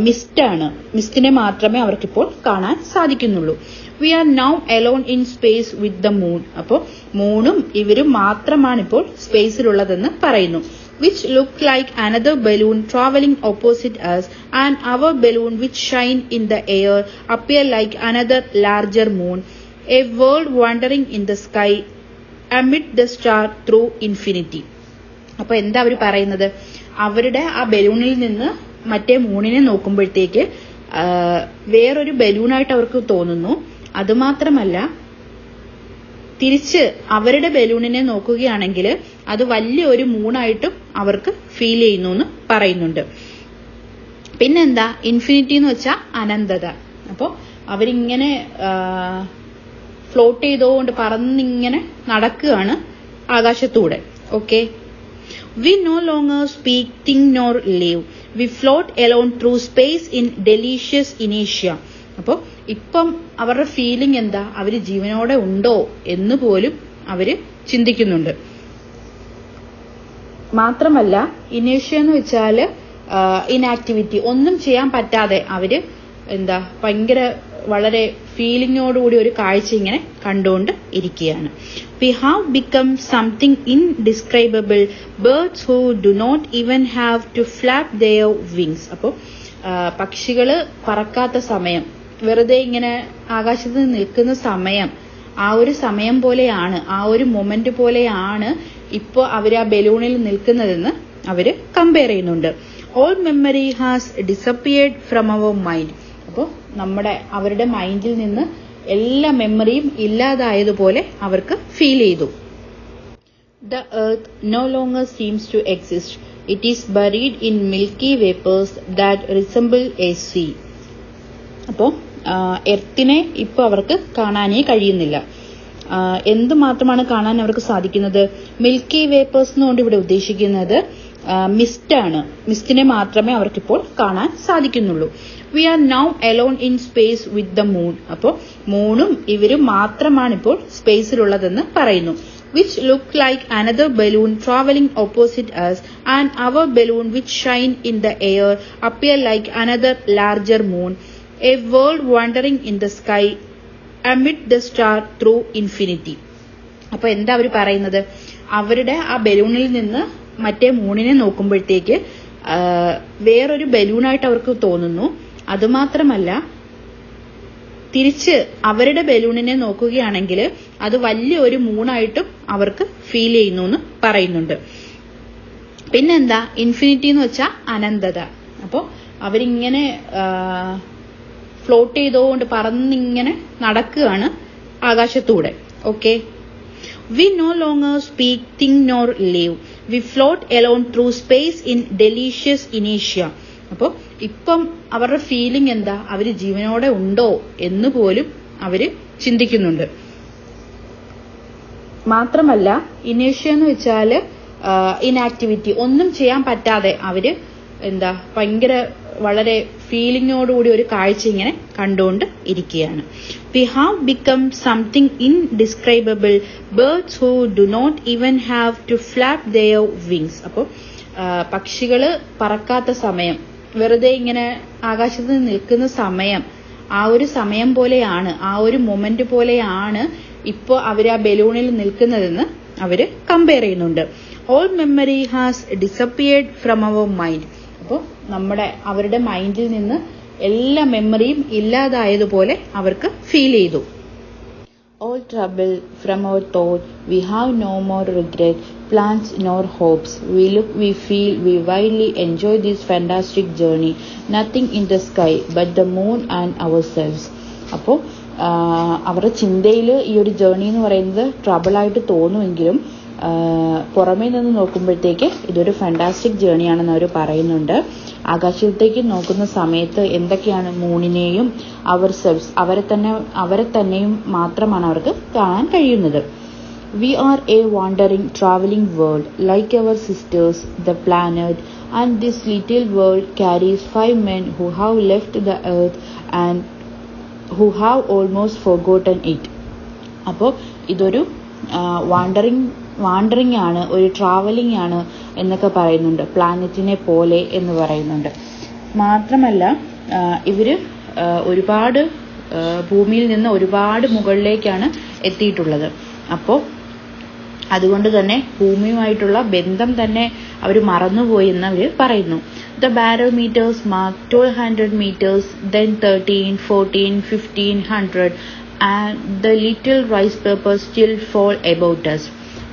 S2: മിസ്റ്റാണ്. മിസ്റ്റിനെ മാത്രമേ അവർക്കിപ്പോൾ കാണാൻ സാധിക്കുന്നുള്ളൂ. We are now alone in space with the moon. അപ്പോൾ മൂണും ഇവരും മാത്രമാണ് ഇപ്പോൾ സ്പേസിലുള്ളതെന്ന് പറയുന്നു. Which look like another balloon travelling opposite us and our balloon which shine in the air appear like another larger moon, a world wandering in the sky amid the star through infinity. അപ്പോൾ എന്താ അവർ പറയുന്നത്? അവരുടെ ആ ബലൂണിൽ നിന്ന് മറ്റേ മൂണിനെ നോക്കുമ്പോഴത്തേക്ക് വേറൊരു ബലൂണായിട്ട് അവർക്ക് തോന്നുന്നു. അതുമാത്രമല്ല തിരിച്ച് അവരുടെ ബലൂണിനെ നോക്കുകയാണെങ്കിൽ അത് വലിയൊരു മൂണായിട്ടും അവർക്ക് ഫീൽ ചെയ്യുന്നു എന്ന് പറയുന്നുണ്ട്. പിന്നെന്താ? ഇൻഫിനിറ്റി എന്ന് വെച്ചാൽ അനന്തത. അപ്പോൾ അവരിങ്ങനെ ഫ്ലോട്ട് ചെയ്തുകൊണ്ട് പറന്നിങ്ങനെ നടക്കുകയാണ് ആകാശത്തൂടെ. Okay. We no longer speak, think nor live. We float alone through space in delicious ഇനേഷ്യ. അപ്പോൾ ഇപ്പം അവരുടെ ഫീലിംഗ് എന്താ? അവർ ജീവനോടെ ഉണ്ടോ എന്ന് പോലും അവര് ചിന്തിക്കുന്നുണ്ട്. മാത്രമല്ല ഇനേഷ്യ എന്ന് വെച്ചാൽ ഇനാക്ടിവിറ്റി, ഒന്നും ചെയ്യാൻ പറ്റാതെ അവര് എന്താ ഭയങ്കര വളരെ ഫീലിങ്ങോടുകൂടി ഒരു കാഴ്ച ഇങ്ങനെ കണ്ടുകൊണ്ട് ഇരിക്കുകയാണ്. We have become something indescribable, birds who do not even have to flap their wings. അപ്പോൾ പക്ഷികള് പറക്കാത്ത സമയം, വെറുതെ ഇങ്ങനെ ആകാശത്ത് നിൽക്കുന്ന സമയം, ആ ഒരു സമയം പോലെയാണ്, ആ ഒരു മൊമെന്റ് പോലെയാണ് ഇപ്പോൾ അവർ ആ ബലൂണിൽ നിൽക്കുന്നതെന്ന് അവര് കമ്പയർ ചെയ്യുന്നുണ്ട്. All memory has disappeared from our mind. അപ്പോൾ അവരുടെ മൈൻഡിൽ നിന്ന് എല്ലാ മെമ്മറിയും ഇല്ലാതായതുപോലെ അവർക്ക് ഫീൽ ചെയ്തു. The earth no longer seems to exist. It is buried in milky vapours that resemble a sea. അപ്പോൾ എർത്തിനെ ഇപ്പോൾ അവർക്ക് കാണാനേ കഴിയുന്നില്ല. എന്ത് മാത്രമാണ് കാണാൻ അവർക്ക് സാധിക്കുന്നത്? മിൽക്കി വേപ്പേഴ്സ് എന്നുകൊണ്ട് ഇവിടെ ഉദ്ദേശിക്കുന്നത് മിസ്റ്റാണ്. മിസ്റ്റിനെ മാത്രമേ അവർക്കിപ്പോൾ കാണാൻ സാധിക്കുന്നുള്ളൂ. We are now alone in space with the moon. അപ്പോൾ മൂണും ഇവരും മാത്രമാണ് ഇപ്പോൾ സ്പേസിലുള്ളതെന്ന് പറയുന്നു. which look like another balloon traveling opposite us, and our balloon which shine in the air appear like another larger moon, a world wandering in the sky amid the star through infinity. അപ്പോൾ എന്താ അവർ പറയുന്നത്? അവരുടെ ആ ബലൂണിൽ നിന്ന് മറ്റേ മൂണിനെ നോക്കുമ്പോഴത്തേക്ക് വേറൊരു ബലൂണായിട്ട് അവർക്ക് തോന്നുന്നു. അതുമാത്രമല്ല തിരിച്ച് അവരുടെ ബലൂണിനെ നോക്കുകയാണെങ്കിൽ അത് വലിയൊരു മൂണായിട്ടും അവർക്ക് ഫീൽ ചെയ്യുന്നു എന്ന് പറയുന്നുണ്ട്. പിന്നെന്താ, ഇൻഫിനിറ്റി എന്ന് വെച്ചാൽ അനന്തത. അപ്പോൾ അവരിങ്ങനെ ഫ്ലോട്ട് ചെയ്തുകൊണ്ട് പറന്നിങ്ങനെ നടക്കുകയാണ് ആകാശത്തൂടെ. Okay, we no longer speak, think nor live. We float alone through space in delicious inertia. അപ്പോൾ ഇപ്പം അവരുടെ ഫീലിംഗ് എന്താ, അവര് ജീവനോടെ ഉണ്ടോ എന്ന് പോലും അവര് ചിന്തിക്കുന്നുണ്ട്. മാത്രമല്ല ഇനേഷ്യ എന്ന് വെച്ചാല് ഇനാക്ടിവിറ്റി, ഒന്നും ചെയ്യാൻ പറ്റാതെ അവര് എന്താ ഭയങ്കര വളരെ ഫീലിങ്ങോടുകൂടി ഒരു കാഴ്ച ഇങ്ങനെ കണ്ടുകൊണ്ട് ഇരിക്കുകയാണ്. We have become something indescribable, birds who do not even have to flap their wings. അപ്പോൾ പക്ഷികള് പറക്കാത്ത സമയം, വെറുതെ ഇങ്ങനെ ആകാശത്ത് നിൽക്കുന്ന സമയം, ആ ഒരു സമയം പോലെയാണ്, ആ ഒരു മൊമെന്റ് പോലെയാണ് ഇപ്പോൾ അവർ ആ ബലൂണിൽ നിൽക്കുന്നതെന്ന് അവര് കമ്പയർ ചെയ്യുന്നുണ്ട്. All memory has disappeared from our mind. അപ്പോൾ അവരുടെ മൈൻഡിൽ നിന്ന് എല്ലാ മെമ്മറിയും ഇല്ലാതായതുപോലെ അവർക്ക് ഫീൽ ചെയ്തു. All trouble from our thought, we have no more regret, plans nor hopes. We look, we feel, we widely enjoy this fantastic journey. Nothing in the sky but the moon and ourselves. അപ്പോൾ അവരുടെ ചിന്തയിൽ ഈ ഒരു journey എന്ന് പറയുന്നത് ട്രബിളായിട്ട് തോന്നുമെങ്കിലും പുറമേ നിന്ന് നോക്കുമ്പോഴത്തേക്ക് ഇതൊരു ഫാന്റാസ്റ്റിക് ജേർണിയാണെന്ന് അവർ പറയുന്നുണ്ട്. ആകാശത്തേക്ക് നോക്കുന്ന സമയത്ത് എന്തൊക്കെയാണ് മൂണിനെയും ourselves അവരെ തന്നെയും മാത്രമാണ് അവർക്ക് കാണാൻ കഴിയുന്നത്. We are a wandering, traveling world, like our sisters, the planet, and this little world carries 5 men who have left the earth and who have almost forgotten it. അപ്പോൾ ഇതൊരു വാണ്ടറിംഗ് ആണ്, ഒരു ട്രാവലിംഗ് ആണ് എന്നൊക്കെ പറയുന്നുണ്ട്. പ്ലാനറ്റിനെ പോലെ എന്ന് പറയുന്നുണ്ട്. മാത്രമല്ല ഇവര് ഒരുപാട് ഭൂമിയിൽ നിന്ന് ഒരുപാട് മുകളിലേക്കാണ് എത്തിയിട്ടുള്ളത്. അപ്പോൾ അതുകൊണ്ട് തന്നെ ഭൂമിയുമായിട്ടുള്ള ബന്ധം തന്നെ അവർ മറന്നുപോയി എന്ന് അവർ പറയുന്നു. The barometers mark 1200 meters, then 13, 14, 15, 100, and the little rice papers still fall about us.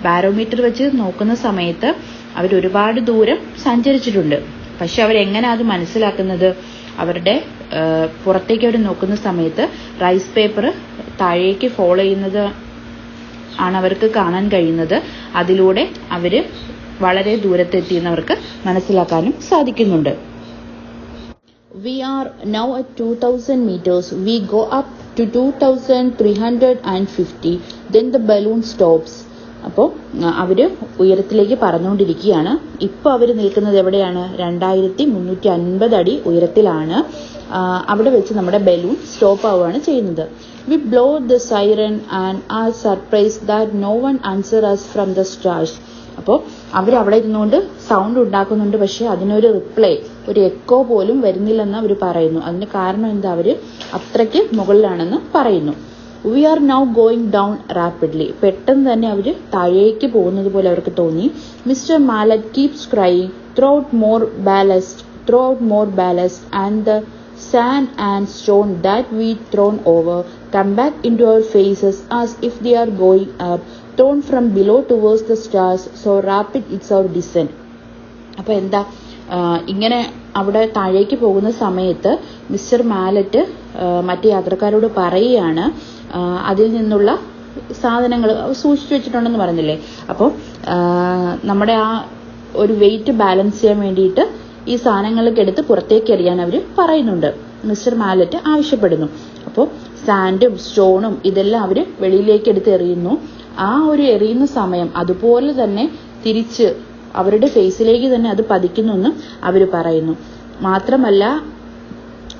S2: Barometer വെച്ച് നോക്കുന്ന സമയത്ത് അവർ ഒരുപാട് ദൂരം സഞ്ചരിച്ചിട്ടുണ്ട്. പക്ഷെ അവരെങ്ങനെ അത് മനസ്സിലാക്കുന്നത്, അവരുടെ പുറത്തേക്ക് അവർ നോക്കുന്ന സമയത്ത് റൈസ് പേപ്പർ താഴേക്ക് ഫോളോ ചെയ്യുന്നത് ആണ് അവർക്ക് കാണാൻ കഴിയുന്നത്. അതിലൂടെ അവര് വളരെ ദൂരത്തെത്തിയെന്നവർക്ക് മനസ്സിലാക്കാനും സാധിക്കുന്നുണ്ട്. We are now at 2000 meters. We go up to 2350. Then the balloon stops. അപ്പോൾ അവര് ഉയരത്തിലേക്ക് പറന്നുകൊണ്ടിരിക്കുകയാണ്. ഇപ്പോൾ അവർ നിൽക്കുന്നത് എവിടെയാണ്? 2350 അടി ഉയരത്തിലാണ്. അവിടെ വെച്ച് നമ്മുടെ ബലൂൺ സ്റ്റോപ്പ് ആവുകയാണ് ചെയ്യുന്നത്. We blow the siren and are surprised that no one answers us from the stars. അപ്പോൾ അവരവിടെ ഇരുന്നുകൊണ്ട് സൗണ്ട് ഉണ്ടാക്കുന്നുണ്ട്, പക്ഷെ അതിനൊരു റിപ്ലൈ, ഒരു എക്കോ പോലും വരുന്നില്ലെന്ന് അവർ പറയുന്നു. അതിന് കാരണം എന്താ, അവര് അത്രയ്ക്ക് മുകളിലാണെന്ന് പറയുന്നു. We are now going down rapidly. പെട്ടെന്ന് തന്നെ അവര് താഴേക്ക് പോകുന്നത് പോലെ അവർക്ക് തോന്നി. Mr. Mallet keeps crying, throw out more ballast, and the sand and stone that we thrown over come back into our faces as if they are going up, thrown from below towards the stars, so rapid it's our descent. അപ്പോൾ എന്താ, ഇങ്ങനെ അവിടെ താഴേക്ക് പോകുന്ന സമയത്ത് mister mallet മറ്റു യാത്രക്കാരോട് പറയുകയാണ്, അതിൽ നിന്നുള്ള സാധനങ്ങൾ സൂക്ഷിച്ചു വെച്ചിട്ടുണ്ടെന്ന് പറഞ്ഞില്ലേ, അപ്പോൾ നമ്മുടെ ആ ഒരു വെയിറ്റ് ബാലൻസ് ചെയ്യാൻ വേണ്ടിയിട്ട് ഈ സാധനങ്ങളൊക്കെ എടുത്ത് പുറത്തേക്ക് എറിയാൻ അവർ പറയുന്നുണ്ട്. മിസ്റ്റർ മാലറ്റ് ആവശ്യപ്പെടുന്നു. അപ്പോൾ സാൻഡും സ്റ്റോണും ഇതെല്ലാം അവർ വെളിയിലേക്ക് എടുത്ത് എറിയുന്നു. ആ ഒരു എറിയുന്ന സമയം അതുപോലെ തന്നെ തിരിച്ച് അവരുടെ ഫേസിലേക്ക് തന്നെ അത് പതിക്കുന്നു എന്ന് അവർ പറയുന്നു. മാത്രമല്ല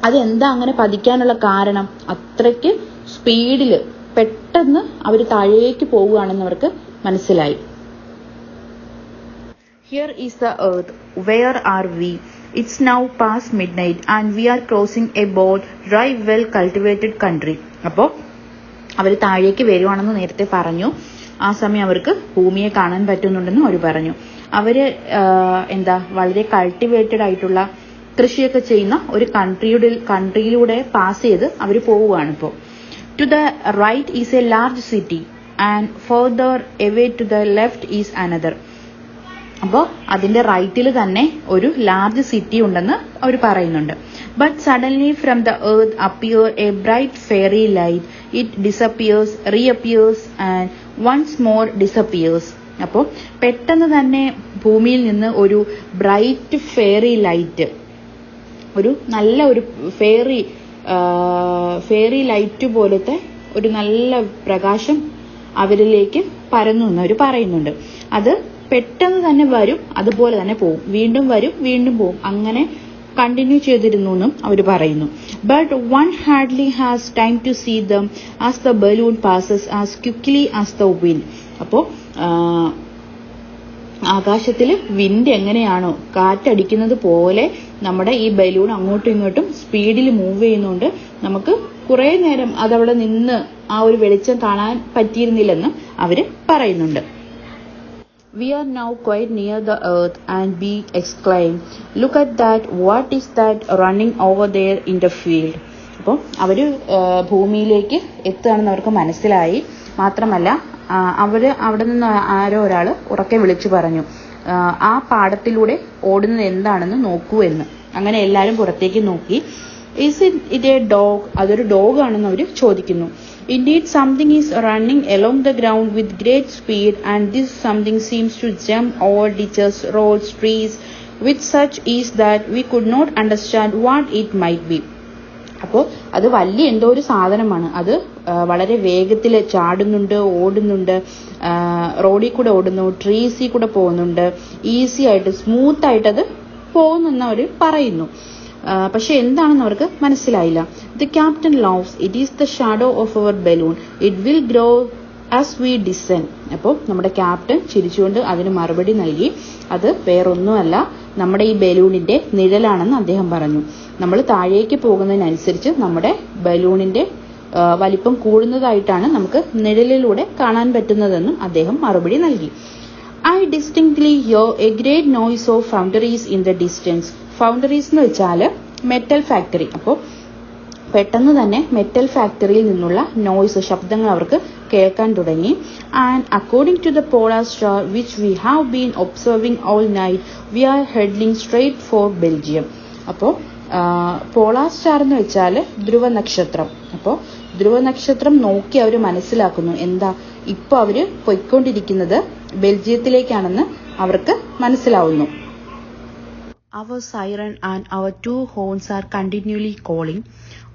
S2: അതെന്താ അങ്ങനെ പതിക്കാനുള്ള കാരണം, അത്രയ്ക്ക് സ്പീഡിൽ പെട്ടെന്ന് അവർ താഴേക്ക് പോവുകയാണെന്ന് അവർക്ക് മനസ്സിലായി. Here is the earth. Where are we? It's now past midnight and we are crossing a broad, dry, well cultivated country. അപ്പോൾ അവർ താഴേക്ക് വരുവാണെന്ന് നേരത്തെ പറഞ്ഞു. ആ സമയം അവർക്ക് ഭൂമിയെ കാണാൻ പറ്റുന്നുണ്ടെന്ന് അവർ പറഞ്ഞു. അവര് വളരെ കൾട്ടിവേറ്റഡ് ആയിട്ടുള്ള കൃഷിയൊക്കെ ചെയ്യുന്ന ഒരു കൺട്രിയിലൂടെ പാസ് ചെയ്ത് അവർ പോവുകയാണ് ഇപ്പോൾ.
S1: To the right is a large city and further away to the left is another. അപ്പോൾ അതിന്റെ റൈറ്റിൽ തന്നെ ഒരു ലാർജ് സിറ്റി ഉണ്ടെന്ന് അവർ പറയുന്നുണ്ട്. But suddenly from the earth appear a bright fairy light. It disappears, reappears and once more disappears. അപ്പോൾ പെട്ടെന്ന് തന്നെ ഭൂമിയിൽ നിന്ന് ഒരു ബ്രൈറ്റ് ഫെയറി ലൈറ്റ്, ഒരു നല്ല ഒരു ഫെയറി ലൈറ്റ് പോലത്തെ ഒരു നല്ല പ്രകാശം അവരിലേക്ക് പരന്നു എന്ന് അവർ പറയുന്നുണ്ട്. അത് പെട്ടെന്ന് തന്നെ വരും, അതുപോലെ തന്നെ പോവും, വീണ്ടും വരും, വീണ്ടും പോവും, അങ്ങനെ കണ്ടിന്യൂ ചെയ്തിരുന്നു എന്നും അവർ പറയുന്നു. But one hardly has time to see them as the balloon passes as quickly as the wind. അപ്പോൾ ആകാശത്തിൽ വിൻഡ് എങ്ങനെയാണോ കാറ്റടിക്കുന്നത് പോലെ നമ്മുടെ ഈ ബലൂൺ അങ്ങോട്ടും ഇങ്ങോട്ടും സ്പീഡിൽ മൂവ് ചെയ്യുന്നുണ്ട്. നമുക്ക് കുറെ നേരം അതവിടെ നിന്ന് ആ ഒരു വെളിച്ചം കാണാൻ പറ്റിയിരുന്നില്ലെന്നും അവര് പറയുന്നുണ്ട്. We are now quite near the earth and we exclaim, look at that, what is that running over there in the field. അപ്പോൾ അവര് ഭൂമിയിലേക്ക് എത്തുകയാണെന്ന് അവർക്ക് മനസ്സിലായി. മാത്രമല്ല അവിടെ നിന്ന് ആരോ ഒരാൾ ഉറക്കെ വിളിച്ചു പറഞ്ഞു, ആ പാടത്തിലൂടെ ഓടുന്നത് എന്താണെന്ന് നോക്കൂ എന്ന്. അങ്ങനെ എല്ലാവരും പുറത്തേക്ക് നോക്കി. Is it A dog? അതൊരു ഡോഗ് ആണെന്ന് അവർ ചോദിക്കുന്നു. Indeed, something is running along the ground with great speed, and this something seems to jump over ditches, roads, trees with such ease that we could not understand what it might be. അപ്പോൾ അത് വലിയ എന്തോ ഒരു സാധനമാണ്. അത് വളരെ വേഗത്തിൽ ചാടുന്നുണ്ട്, ഓടുന്നുണ്ട്, റോഡിൽ കൂടെ ഓടുന്നു, ട്രീസിൽ കൂടെ പോകുന്നുണ്ട്, ഈസി ആയിട്ട് സ്മൂത്ത് ആയിട്ട് അത് പോകുന്നെന്ന് അവർ പറയുന്നു. പക്ഷെ എന്താണെന്ന് അവർക്ക് മനസ്സിലായില്ല. The captain loves, it is the shadow of our balloon, it will grow as we descend. അപ്പോൾ നമ്മുടെ ക്യാപ്റ്റൻ ചിരിച്ചുകൊണ്ട് അതിന് മറുപടി നൽകി, അത് വേറൊന്നുമല്ല, നമ്മുടെ ഈ ബലൂണിന്റെ നിഴലാണെന്ന് അദ്ദേഹം പറഞ്ഞു. നമ്മൾ താഴേക്ക് പോകുന്നതിനനുസരിച്ച് നമ്മുടെ ബലൂണിന്റെ വലിപ്പം കൂടുന്നതായിട്ടാണ് നമുക്ക് നിഴലിലൂടെ കാണാൻ പറ്റുന്നതെന്നും അദ്ദേഹം മറുപടി നൽകി. I distinctly hear a great noise of foundries in the distance. ഫൗണ്ടറീസ് എന്ന് വെച്ചാൽ മെറ്റൽ ഫാക്ടറി. അപ്പോൾ പെട്ടെന്ന് തന്നെ മെറ്റൽ ഫാക്ടറിയിൽ നിന്നുള്ള നോയ്സ്, ശബ്ദങ്ങൾ അവർക്ക് കേൾക്കാൻ തുടങ്ങി. And according to the polar star which we have been observing all night, we are heading straight for Belgium. അപ്പോൾ പോളാർ സ്റ്റാർ എന്ന് വെച്ചാൽ ധ്രുവ നക്ഷത്രം. അപ്പോൾ ധ്രുവ നക്ഷത്രം നോക്കി അവർ മനസ്സിലാക്കുന്നു എന്താ ഇപ്പൊ അവര് പൊയ്ക്കൊണ്ടിരിക്കുന്നത് ബെൽജിയത്തിലേക്കാണെന്ന് അവർക്ക് മനസ്സിലാവുന്നു. Our siren and our two horns are continually calling.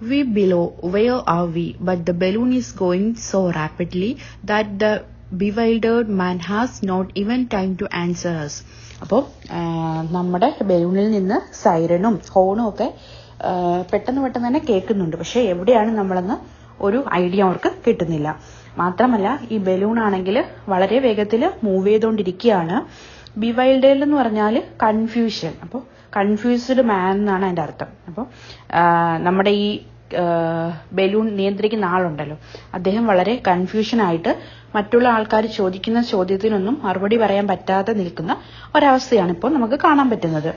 S1: We below, where are we? But the balloon is going so rapidly that the bewildered man has not even time to answer us. അപ്പോൾ നമ്മുടെ ബലൂണിൽ നിന്ന് സൈറനും ഹോണും ഒക്കെ പെട്ടെന്ന് തന്നെ കേൾക്കുന്നുണ്ട്. പക്ഷെ എവിടെയാണ് നമ്മളെന്ന് ഒരു ഐഡിയ അവർക്ക് കിട്ടുന്നില്ല. മാത്രമല്ല ഈ ബലൂൺ ആണെങ്കിൽ വളരെ വേഗത്തിൽ മൂവ് ചെയ്തുകൊണ്ടിരിക്കുകയാണ്. ബിവൈൽഡേഡ് എന്ന് പറഞ്ഞാൽ കൺഫ്യൂഷൻ. അപ്പോൾ കൺഫ്യൂസ്ഡ് മാൻ എന്നാണ് അതിന്റെ അർത്ഥം. അപ്പോൾ നമ്മുടെ ഈ ബലൂൺ നിയന്ത്രിക്കുന്ന ആളുണ്ടല്ലോ, അദ്ദേഹം വളരെ കൺഫ്യൂഷനായിട്ട് മറ്റുള്ള ആൾക്കാർ ചോദിക്കുന്ന ചോദ്യത്തിനൊന്നും മറുപടി പറയാൻ പറ്റാതെ നിൽക്കുന്ന ഒരവസ്ഥയാണ് ഇപ്പോൾ നമുക്ക് കാണാൻ പറ്റുന്നത്.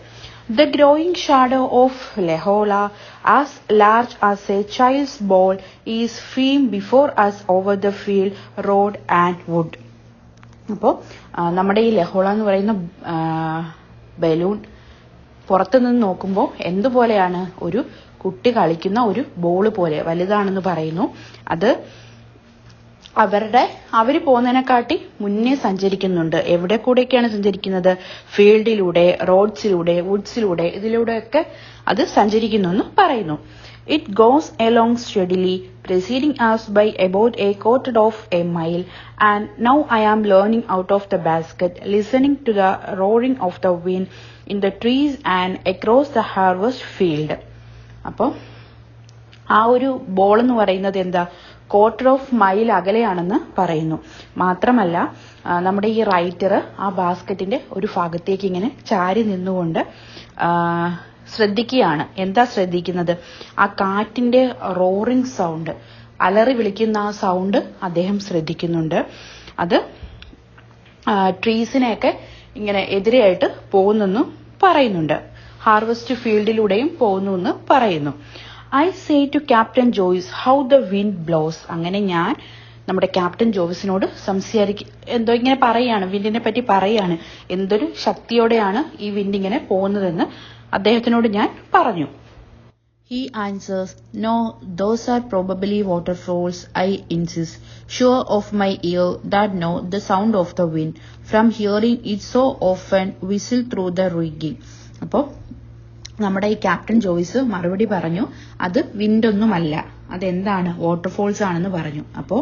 S1: The growing shadow of Lehola, as large as a child's ball, is free before us over the field, road and wood. അപ്പോൾ നമ്മുടെ ഈ ലഹോള എന്ന് പറയുന്ന ബലൂൺ പുറത്തു നിന്ന് നോക്കുമ്പോൾ എന്തുപോലെയാണ്? ഒരു കുട്ടി കളിക്കുന്ന ഒരു ബോള് പോലെ വലുതാണെന്ന് പറയുന്നു. അത് അവര് പോകുന്നതിനെക്കാട്ടി മുന്നേ സഞ്ചരിക്കുന്നുണ്ട്. എവിടെ കൂടെയൊക്കെയാണ് സഞ്ചരിക്കുന്നത്? ഫീൽഡിലൂടെ, റോഡ്സിലൂടെ, വുഡ്സിലൂടെ, ഇതിലൂടെയൊക്കെ അത് സഞ്ചരിക്കുന്നു എന്ന് പറയുന്നു. It goes along steadily, preceding us by about a quarter of a mile, and now I am learning out of the basket, listening to the roaring of the wind in the trees and across the harvest field. അപ്പോൾ ആ ഒരു ball എന്ന് പറയുന്നത് എന്താ? Quarter of mile അകലെയാണെന്ന് പറയുന്നു. മാത്രമല്ല നമ്മുടെ ഈ റൈറ്റർ ആ ബാസ്ക്കറ്റിന്റെ ഒരു ഭാഗത്തേക്ക് ഇങ്ങനെ ചാരി നിന്നുകൊണ്ട് ശ്രദ്ധിക്കുകയാണ്. എന്താ ശ്രദ്ധിക്കുന്നത്? ആ കാറ്റിന്റെ റോറിംഗ് സൗണ്ട്, അലറി വിളിക്കുന്ന ആ സൗണ്ട് അദ്ദേഹം ശ്രദ്ധിക്കുന്നുണ്ട്. അത് ട്രീസിനെയൊക്കെ ഇങ്ങനെ എതിരെയായിട്ട് പോകുന്നെന്നും പറയുന്നുണ്ട്. ഹാർവസ്റ്റ് ഫീൽഡിലൂടെയും പോകുന്നു എന്ന് പറയുന്നു. I say to Captain Joyce how the wind blows. അങ്ങനെ ഞാൻ നമ്മുടെ ക്യാപ്റ്റൻ ജോയ്സിനോട് എന്തോ ഇങ്ങനെ പറയാണ്, വിൻഡിനെ പറ്റി പറയാണ്, എന്തൊരു ശക്തിയോടെയാണ് ഈ വിൻഡ് ഇങ്ങനെ പോകുന്നതെന്ന് അദ്ദേഹത്തിനോട് ഞാൻ പറഞ്ഞു.
S2: He answers, "No, those are probably waterfalls, I insist, sure of my ear that know the sound of the wind, from hearing it so often whistle through the rigging." അപ്പോൾ നമ്മുടെ ഈ ക്യാപ്റ്റൻ ജോയ്സ് മറുപടി പറഞ്ഞു, അത് വിൻഡൊന്നുമല്ല, അതെന്താണ്, വാട്ടർഫോൾസ് ആണെന്ന് പറഞ്ഞു. അപ്പോൾ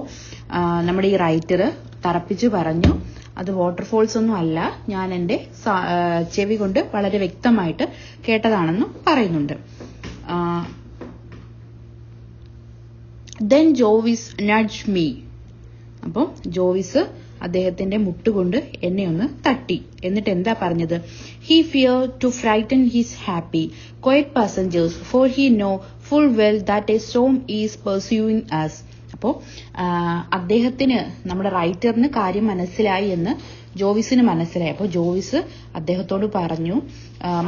S2: നമ്മുടെ ഈ റൈറ്റർ തറപ്പിച്ച് പറഞ്ഞു, അത് വാട്ടർഫോൾസ് ഒന്നും അല്ല, ഞാൻ എൻ്റെ ചെവി കൊണ്ട് വളരെ വ്യക്തമായിട്ട് കേട്ടതാണെന്ന് പറയുന്നുണ്ട്. Then Jovis nudged me. അപ്പോൾ ജോവിസ് അദ്ദേഹത്തിന്റെ മുട്ടുകൊണ്ട് എന്നെ ഒന്ന് തട്ടി. എന്നിട്ട് എന്താ പറഞ്ഞത്? He feared to frighten his happy, quiet passengers, for he know full well that a storm is pursuing us. അപ്പോൾ അദ്ദേഹത്തിന്, നമ്മുടെ റൈറ്ററിന് കാര്യം മനസ്സിലായി എന്ന് ജോവിസിന് മനസ്സിലായി. അപ്പോൾ ജോവിസ് അദ്ദേഹത്തോട് പറഞ്ഞു,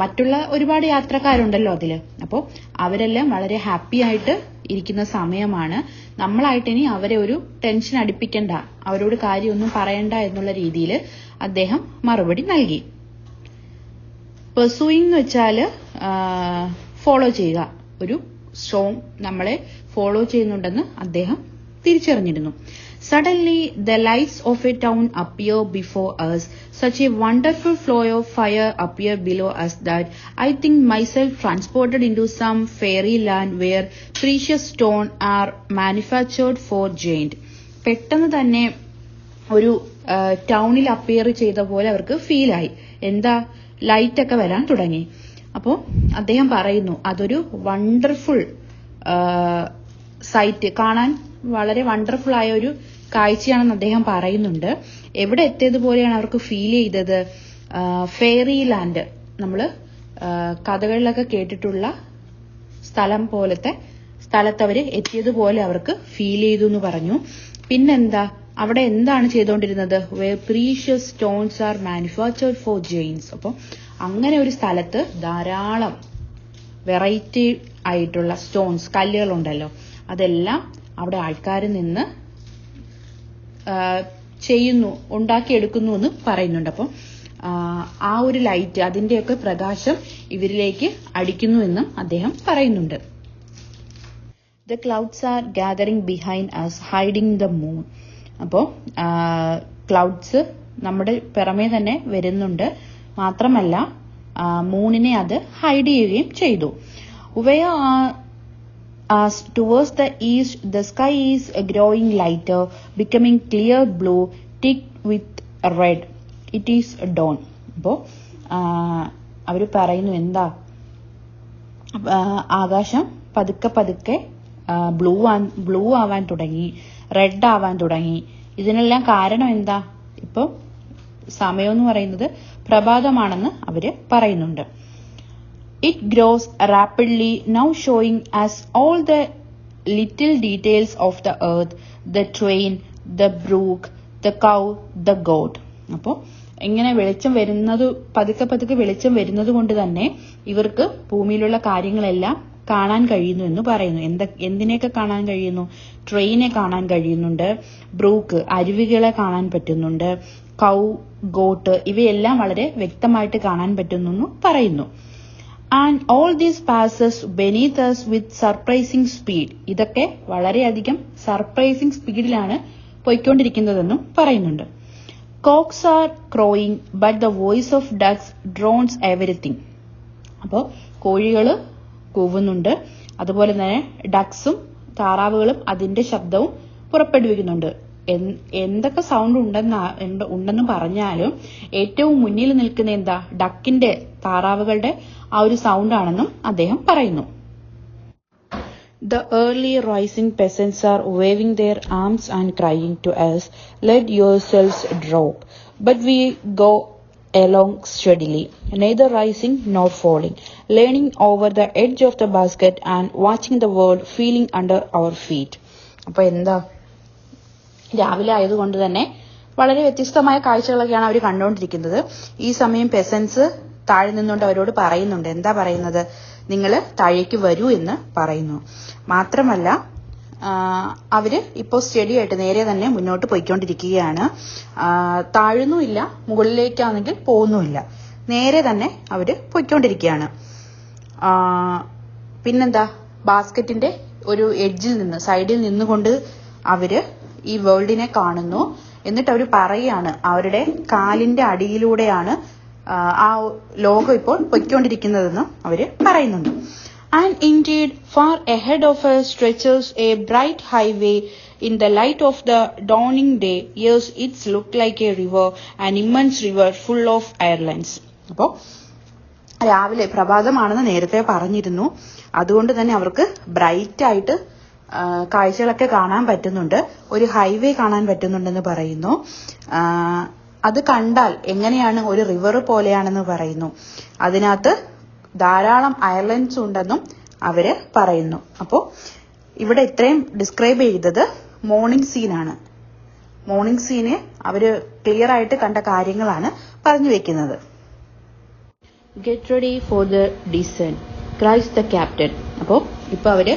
S2: മറ്റുള്ള ഒരുപാട് യാത്രക്കാരുണ്ടല്ലോ അതില്, അപ്പോൾ അവരെല്ലാം വളരെ ഹാപ്പി ആയിട്ട് ഇരിക്കുന്ന സമയമാണ്, നമ്മളായിട്ട് ഇനി അവരെ ഒരു ടെൻഷൻ അടിപ്പിക്കണ്ട, അവരോട് കാര്യമൊന്നും പറയണ്ട എന്നുള്ള രീതിയിൽ അദ്ദേഹം മറുപടി നൽകി. പെർസൂയിങ് എന്ന് വെച്ചാല് ഫോളോ ചെയ്യുക, ഒരു സ്ട്രോം നമ്മളെ ഫോളോ ചെയ്യുന്നുണ്ടെന്ന് അദ്ദേഹം തിരിച്ചറിഞ്ഞിരുന്നു. Suddenly the lights of a town appear before us. Such a wonderful flow of fire appear below us that I think myself transported into some fairy land where precious stones are manufactured for giant. പെട്ടെന്ന് തന്നെ ഒരു ടൗണിൽ appear ചെയ്ത പോലെ അവർക്ക് ഫീലായി. എന്താ, light ഒക്കെ വരാൻ തുടങ്ങി. അപ്പോൾ അദ്ദേഹം പറയുന്നു, അതൊരു വണ്ടർഫുൾ സൈറ്റ്, കാണാൻ വളരെ വണ്ടർഫുൾ ആയ ഒരു കാഴ്ചയാണെന്ന് അദ്ദേഹം പറയുന്നുണ്ട്. എവിടെ എത്തിയതുപോലെയാണ് അവർക്ക് ഫീൽ ചെയ്തത്? ഫെയറി ലാൻഡ്, നമ്മൾ കഥകളിലൊക്കെ കേട്ടിട്ടുള്ള സ്ഥലം പോലത്തെ സ്ഥലത്ത് അവർ എത്തിയതുപോലെ അവർക്ക് ഫീൽ ചെയ്തു എന്ന് പറഞ്ഞു. പിന്നെന്താ, അവിടെ എന്താണ് ചെയ്തുകൊണ്ടിരുന്നത്? where precious stones are manufactured for giants. അപ്പോൾ അങ്ങനെ ഒരു സ്ഥലത്ത് ധാരാളം വെറൈറ്റി ആയിട്ടുള്ള സ്റ്റോൺസ്, കല്ലുകളുണ്ടല്ലോ, അതെല്ലാം അവിടെ ആൾക്കാർ നിന്ന് ചെയ്യുന്നു, ഉണ്ടാക്കിയെടുക്കുന്നു എന്ന് പറയുന്നുണ്ട്. അപ്പം ആ ഒരു ലൈറ്റ്, അതിന്റെയൊക്കെ പ്രകാശം ഇവരിലേക്ക് അടിക്കുന്നു എന്നും അദ്ദേഹം പറയുന്നുണ്ട്. The clouds are gathering behind us, hiding the moon. അപ്പോൾ ക്ലൗഡ്സ് നമ്മുടെ പിറമേ തന്നെ വരുന്നുണ്ട്, മാത്രമല്ല മൂണിനെ അത് ഹൈഡ് ചെയ്യുകയും ചെയ്തു. As towards the east, the sky is growing lighter, becoming clear blue, ticked with red. It is dawn. അപ്പോൾ അവർ പറയുന്നു, എന്താ, ആകാശം പതുക്കെ പതുക്കെ ബ്ലൂ ആവാൻ തുടങ്ങി, റെഡ് ആവാൻ തുടങ്ങി. ഇതിനെല്ലാം കാരണം എന്താ? ഇപ്പോൾ സമയം എന്ന് പറയുന്നത് പ്രഭാതമാണെന്ന് അവര് പറയുന്നുണ്ട്. It grows rapidly, now showing us all the little details of the earth, the train, the brook, the cow, the goat. അപ്പോൾ ഇങ്ങനെ വെളിച്ചം വരുന്നത്, പതുക്കെ പതുക്കെ വെളിച്ചം വരുന്നത് കൊണ്ട് തന്നെ ഇവർക്ക് ഭൂമിയിലുള്ള കാര്യങ്ങളെല്ലാം കാണാൻ കഴിയുന്നു എന്ന് പറയുന്നു. എന്തിനെയൊക്കെ കാണാൻ കഴിയുന്നു? ട്രെയിനെ കാണാൻ കഴിയുന്നുണ്ട്, ബ്രൂക്ക് അരുവികളെ കാണാൻ പറ്റുന്നുണ്ട്, കൗ, ഗോട്ട് ഇവയെല്ലാം വളരെ വ്യക്തമായിട്ട് കാണാൻ പറ്റുന്നു എന്ന് പറയുന്നു. And all this passes beneath us with surprising speed. ഇതൊക്കെ വളരെയധികം സർപ്രൈസിംഗ് സ്പീഡിലാണ് പോയിക്കൊണ്ടിരിക്കുന്നതെന്നും പറയുന്നുണ്ട്. Cocks are crowing, but the voice of ducks drowns everything. അപ്പോൾ കോഴികള് കൂവുന്നുണ്ട്, അതുപോലെ തന്നെ ഡക്സും താറാവുകളും അതിന്റെ ശബ്ദവും പുറപ്പെടുവിക്കുന്നുണ്ട്. എന്തൊക്കെ സൗണ്ട് ഉണ്ടെന്ന് പറഞ്ഞാലും ഏറ്റവും മുന്നിൽ നിൽക്കുന്ന എന്താ? ഡക്കിന്റെ, താറാവുകളുടെ ആ ഒരു സൗണ്ട് ആണെന്നും അദ്ദേഹം പറയുന്നു. The early rising peasants are waving their arms and crying to us, "Let yourselves drop." But we go along steadily, neither rising nor falling, leaning over the edge of the basket and watching the world feeling under our feet. അപ്പോൾ എന്താ, രാവിലെ ആയതുകൊണ്ട് തന്നെ വളരെ വ്യത്യസ്തമായ കാഴ്ചകളൊക്കെയാണ് അവർ കണ്ടുകൊണ്ടിരിക്കുന്നത്. ഈ സമയം പെസൻസ് താഴെ നിന്നുകൊണ്ട് അവരോട് പറയുന്നുണ്ട്. എന്താ പറയുന്നത്?
S1: നിങ്ങൾ താഴേക്ക് വരൂ എന്ന് പറയുന്നു. മാത്രമല്ല അവര് ഇപ്പോൾ സ്റ്റഡി ആയിട്ട് നേരെ തന്നെ മുന്നോട്ട് പോയിക്കൊണ്ടിരിക്കുകയാണ്. താഴുന്നുമില്ല, മുകളിലേക്കാണെങ്കിൽ പോകുന്നുമില്ല, നേരെ തന്നെ അവര് പോയിക്കൊണ്ടിരിക്കുകയാണ്. പിന്നെന്താ, ബാസ്ക്കറ്റിന്റെ ഒരു എഡ്ജിൽ നിന്ന്, സൈഡിൽ നിന്നുകൊണ്ട് അവര് ഈ വേൾഡിനെ കാണുന്നു. എന്നിട്ട് അവർ പറയുകയാണ് അവരുടെ കാലിന്റെ അടിയിലൂടെയാണ് ആ ലോകം ഇപ്പോൾ പൊയ്ക്കൊണ്ടിരിക്കുന്നതെന്ന് അവര് പറയുന്നുണ്ട്. And indeed, far ahead of us stretches a bright highway in the light of the dawning day. Yes, it's looked like a river, an immense river full of airlines. അപ്പോൾ രാവിലെ പ്രഭാതമാണെന്ന് നേരത്തെ പറഞ്ഞിരുന്നു. അതുകൊണ്ട് തന്നെ അവർക്ക് ബ്രൈറ്റ് ആയിട്ട് കാഴ്ചകളൊക്കെ കാണാൻ പറ്റുന്നുണ്ട്. ഒരു ഹൈവേ കാണാൻ പറ്റുന്നുണ്ടെന്ന് പറയുന്നു. അത് കണ്ടാൽ എങ്ങനെയാണ്, ഒരു റിവർ പോലെയാണെന്ന് പറയുന്നു. അതിനകത്ത് ധാരാളം ഐലൻഡ്സ് ഉണ്ടെന്നും അവര് പറയുന്നു. അപ്പോൾ ഇവിടെ ഇത്രയും ഡിസ്ക്രൈബ് ചെയ്തത് മോർണിംഗ് സീനാണ്. മോർണിംഗ് സീന് അവര് ക്ലിയർ ആയിട്ട് കണ്ട കാര്യങ്ങളാണ് പറഞ്ഞു വെക്കുന്നത്. Get ready for the descent, cries the captain. അപ്പോൾ ഇപ്പൊ അവര്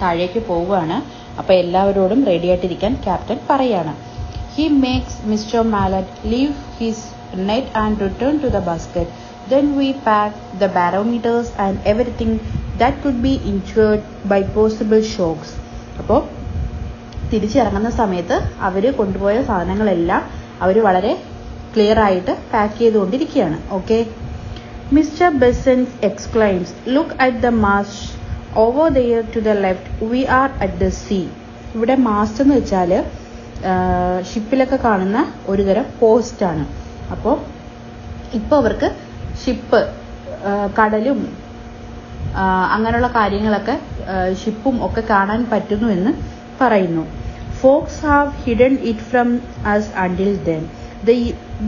S1: താഴേക്ക് പോവുകയാണ്. അപ്പൊ എല്ലാവരോടും റെഡി ആയിട്ടിരിക്കാൻ ക്യാപ്റ്റൻ പറയാണ്. He makes Mr. Mallet leave his net and return to the basket. Then we pack the barometers and everything that could be injured by possible shocks. അപ്പോൾ തിരിച്ചിറങ്ങുന്ന സമയത്ത് അവര് കൊണ്ടുപോയ സാധനങ്ങളെല്ലാം അവര് വളരെ ക്ലിയർ ആയിട്ട് പാക്ക് ചെയ്തുകൊണ്ടിരിക്കുകയാണ്. Okay. Mister Bessand exclaims, look at the mast over there to the left. We are at the sea. ഇവിടെ മാസ്റ്റ് എന്ന് വെച്ചാൽ ഷിപ്പിലൊക്കെ കാണുന്ന ഒരു തരം പോസ്റ്റാണ്. അപ്പോൾ ഇപ്പോൾ അവർക്ക് ഷിപ്പ്, കടലും അങ്ങനെയുള്ള കാര്യങ്ങളൊക്കെ, ഷിപ്പും ഒക്കെ കാണാൻ പറ്റുന്നു എന്ന് പറയുന്നു. Fogs have hidden it from us until then.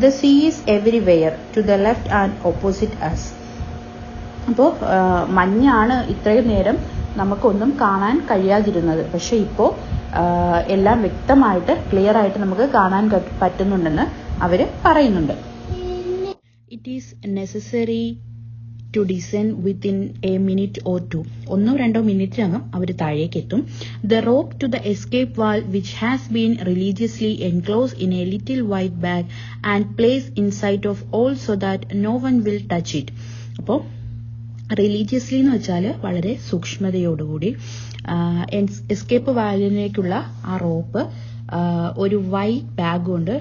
S1: The sea is everywhere to the left and opposite us. അപ്പോൾ മഞ്ഞാണ് ഇത്രയും നേരം നമുക്കൊന്നും കാണാൻ കഴിയാതിരുന്നത്. പക്ഷെ ഇപ്പോൾ എല്ലാം വ്യക്തമായിട്ട് ക്ലിയർ ആയിട്ട് നമുക്ക് കാണാൻ പറ്റുന്നുണ്ടെന്ന് അവര് പറയുന്നുണ്ട്. It is necessary to descend within a minute or two. 1-2 മിനിറ്റിനകം അവർ താഴേക്ക് എത്തും. The rope to the escape wall which has been religiously enclose in a little white bag and place inside of all so that no one will touch it. അപ്പോൾ religiously എന്ന് വെച്ചാൽ വളരെ സൂക്ഷ്മതയോടുകൂടി escape വാലിനേക്കുള്ള ആ rope ഒരു white bag കൊണ്ട്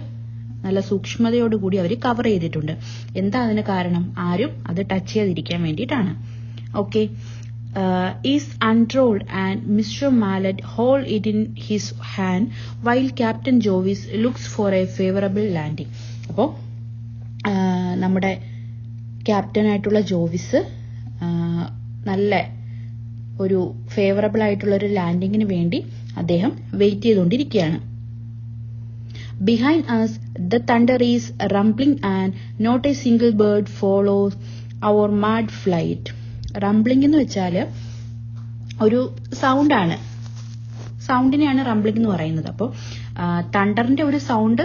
S1: നല്ല സൂക്ഷ്മതയോടുകൂടി അവർ cover ചെയ്തിട്ടുണ്ട്. എന്താ അതിന് കാരണം? ആരും അത് ടച്ച് ചെയ്യാതിരിക്കാൻ വേണ്ടിയിട്ടാണ്. Okay. Is unrolled and mister Mallet hold it in his hand while captain Jovis looks for a favourable landing. അപ്പോൾ നമ്മുടെ ക്യാപ്റ്റനായിട്ടുള്ള ജോവിസ് നല്ല ഒരു ഫേവറബിൾ ആയിട്ടുള്ള ഒരു ലാൻഡിങ്ങിന് വേണ്ടി അദ്ദേഹം വെയിറ്റ് ചെയ്തുകൊണ്ടിരിക്കുകയാണ്. Behind us, the thunder is rumbling and not a single bird follows our mad flight. Rumbling എന്ന് വെച്ചാൽ ഒരു സൗണ്ടാണ്, സൗണ്ടിനെയാണ് റംബ്ലിംഗ് എന്ന് പറയുന്നത്. അപ്പോൾ തണ്ടറിന്റെ ഒരു സൗണ്ട്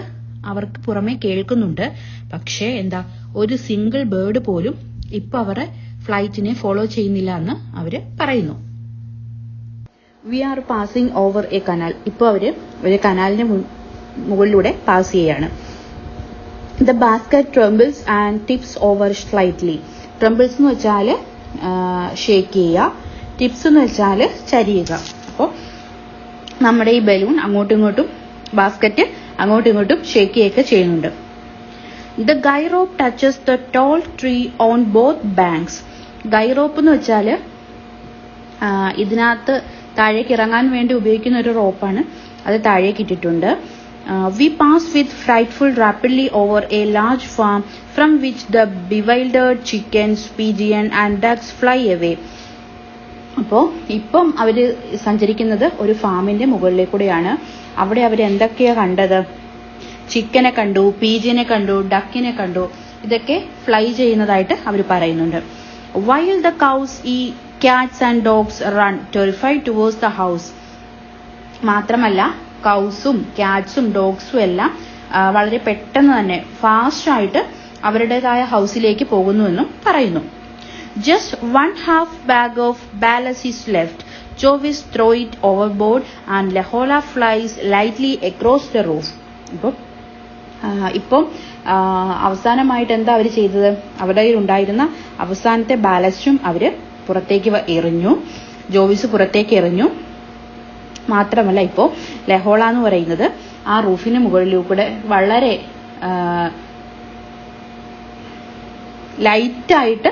S1: അവർക്ക് പുറമെ കേൾക്കുന്നുണ്ട്. പക്ഷേ എന്താ, ഒരു സിംഗിൾ ബേർഡ് പോലും ഇപ്പൊ അവരെ ഫ്ലൈറ്റിനെ ഫോളോ ചെയ്യുന്നില്ല എന്ന് അവര് പറയുന്നു. We are passing over a canal. ഇപ്പോൾ അവര് ഒരു കനാലിന്റെ മുകളിലൂടെ പാസ് ചെയ്യാണ്. The basket trembles and tips over slightly. Trembles എന്ന് വെച്ചാൽ ഷേക്ക് ചെയ്യുക, ടിപ്സ് എന്ന് വെച്ചാൽ ചരിയുക. അപ്പോൾ നമ്മുടെ ഈ ബലൂൺ അങ്ങോട്ടും ഇങ്ങോട്ടും, ബാസ്ക്കറ്റ് അങ്ങോട്ടും ഇങ്ങോട്ടും ഷേക്ക് ചെയ്യുകയൊക്കെ ചെയ്യുന്നുണ്ട്. The Guy rope touches the toll tree on both banks. Guy rope എന്ന് വെച്ചാൽ ഇതിനകത്ത് താഴേക്ക് ഇറങ്ങാൻ വേണ്ടി ഉപയോഗിക്കുന്ന ഒരു റോപ്പാണ്. അത് താഴേക്ക് ഇട്ടിട്ടുണ്ട്. We pass with frightful rapidly over a large farm from which the bewildered chickens, pigeons and ducks fly away. അപ്പോൾ ഇപ്പം അവർ സഞ്ചരിക്കുന്നത് ഒരു ഫാമിന്റെ മുകളിലേക്കൂടെയാണ്. അവിടെ അവർ എന്തൊക്കെയാണ് കണ്ടത്? ചിക്കനെ കണ്ടു, പീജിനെ കണ്ടു, ഡക്കിനെ കണ്ടു. ഇതൊക്കെ ഫ്ലൈ ചെയ്യുന്നതായിട്ട് അവർ പറയുന്നുണ്ട്. While the cows eat, cats and dogs run terrified towards the house. മാത്രമല്ല കൗസും ക്യാറ്റ്സും ഡോഗ്സും എല്ലാം വളരെ പെട്ടെന്ന് തന്നെ ഫാസ്റ്റ് ആയിട്ട് അവരുടേതായ ഹൗസിലേക്ക് പോകുന്നുവെന്നും പറയുന്നു. Just 1/2 bag of ballast is left. Jovis throw it overboard and Lehola flies lightly across the roof. ഇപ്പം അവസാനമായിട്ട് എന്താ അവർ ചെയ്തത്? അവരുടെ കയ്യിൽ ഉണ്ടായിരുന്ന അവസാനത്തെ ബാലസ്റ്റും അവർ പുറത്തേക്ക് എറിഞ്ഞു. ജോവിസ് പുറത്തേക്ക് എറിഞ്ഞു. മാത്രമല്ല ഇപ്പോൾ ലഹോള എന്ന് പറയുന്നത് ആ റൂഫിന് മുകളിലൂടെ വളരെ ലൈറ്റായിട്ട്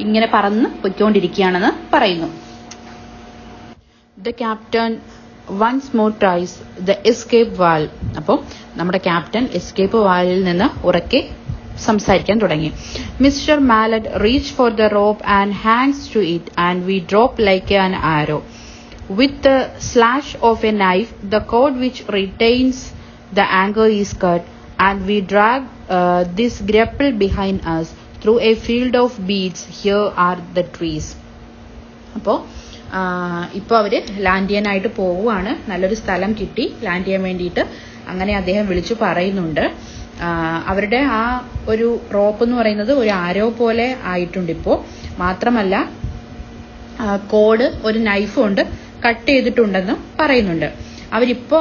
S1: ഇങ്ങനെ പറന്ന് പൊയ്ക്കൊണ്ടിരിക്കുകയാണെന്ന് പറയുന്നു. The captain once more tries the escape valve. അപ്പോൾ നമ്മുടെ ക്യാപ്റ്റൻ എസ്കേപ്പ് വാൽവിൽ നിന്ന് ഉറക്കെ സംസാരിക്കാൻ തുടങ്ങി. Mr. Mallet reached for the rope and hangs to it and we drop like an arrow. With the slash of a knife, the cord which retains the anchor is cut and we drag this grapple behind us through a field of beads. Here are the trees. അപ്പോൾ ഇപ്പോൾ our land ചെയ്യാനായിട്ട് പോവുകയാണ്. നല്ലൊരു സ്ഥലം കിട്ടി land ചെയ്യാൻ വേണ്ടിയിട്ട്. അങ്ങനെ അദ്ദേഹം വിളിച്ചു പറയുന്നുണ്ട്. അവരുടെ ആ ഒരു റോപ്പ് എന്ന് പറയുന്നത് ഒരു ആരോ പോലെ ആയിട്ടുണ്ട് ഇപ്പോൾ. മാത്രമല്ല കോഡ് ഒരു നൈഫ് കൊണ്ട് കട്ട് ചെയ്തിട്ടുണ്ടെന്നും പറയുന്നുണ്ട്. അവരിപ്പോ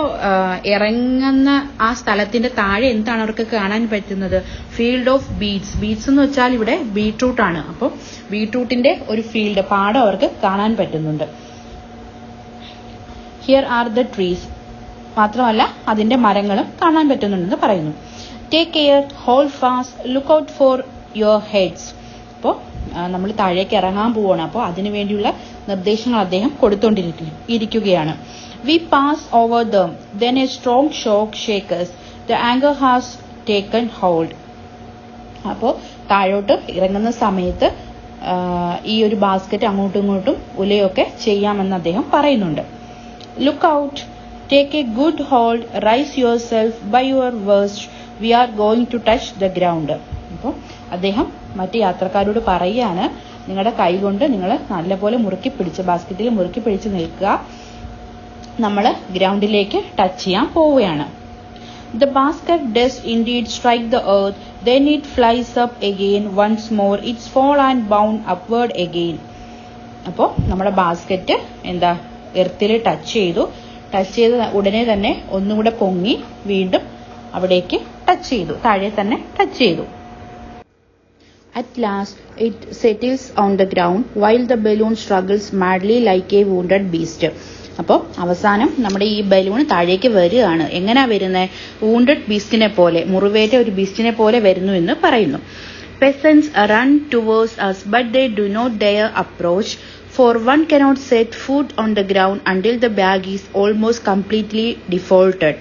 S1: ഇറങ്ങുന്ന ആ സ്ഥലത്തിന്റെ താഴെ എന്താണ് അവർക്ക് കാണാൻ പറ്റുന്നത്? Field of beats. ബീറ്റ്സ് എന്ന് വെച്ചാൽ ഇവിടെ ബീട്രൂട്ട് ആണ്. അപ്പോൾ ബീട്രൂട്ടിന്റെ ഒരു ഫീൽഡ് പാടം അവർക്ക് കാണാൻ പറ്റുന്നുണ്ട്. Here are the trees. മാത്രമല്ല അതിന്റെ മരങ്ങളും കാണാൻ പറ്റുന്നുണ്ടെന്ന് പറയുന്നു. Take care, hold fast, look out for your heads. അപ്പോൾ നമ്മൾ താഴേക്ക് ഇറങ്ങാൻ പോവുകയാണ്. അപ്പോൾ അതിനു വേണ്ടിയുള്ള നിർദ്ദേശങ്ങൾ അദ്ദേഹം കൊടുത്തുകൊണ്ടിരിക്കുകയാണ്. We pass over them. Then a strong shock shakes us. The anchor has taken hold. അപ്പോൾ താഴോട്ട് ഇറങ്ങുന്ന സമയത്ത് ഈ ഒരു ബാസ്ക്കറ്റ് അങ്ങോട്ടും ഇങ്ങോട്ടും ഉലയൊക്കെ ചെയ്യാമെന്ന് അദ്ദേഹം പറയുന്നുണ്ട്. Look out, take a good hold, raise yourself by your worst. We are going to touch the ground. അപ്പോൾ അദ്ദേഹം മറ്റ് യാത്രക്കാരോട് പറയുകയാണ്, നിങ്ങളുടെ കൈ കൊണ്ട് നിങ്ങൾ നല്ലപോലെ മുറുക്കി പിടിച്ച് ബാസ്ക്കറ്റിൽ മുറുക്കി പിടിച്ച് നിൽക്കുക, നമ്മൾ ഗ്രൗണ്ടിലേക്ക് ടച്ച് ചെയ്യാൻ പോവുകയാണ്. The basket does indeed strike the earth, then it flies up again once more, it's fall and bound upward again. അപ്പോൾ നമ്മുടെ ബാസ്ക്കറ്റ് എന്താ എർത്തിൽ ടച്ച് ചെയ്ത് ഉടനെ തന്നെ ഒന്നുകൂടെ പൊങ്ങി വീണ്ടും അവിടേക്ക് ടച്ച് ചെയ്തു, താഴെ തന്നെ ടച്ച് ചെയ്തു. At last it settles on the ground while the balloon struggles madly like a wounded beast. അപ്പോൾ അവസാനം നമ്മുടെ ഈ ബലൂൺ താഴേക്ക് വരികയാണ്. എങ്ങനെയാ വരുന്നത്? വൂണ്ടഡ് ബീസ്റ്റിനെ പോലെ, മുറിവേറ്റ ഒരു ബീസ്റ്റിനെ പോലെ വരുന്നു എന്ന് പറയുന്നു. Peasants run towards us but they do not dare approach, for one cannot set foot on the ground until the bag is almost completely defaulted.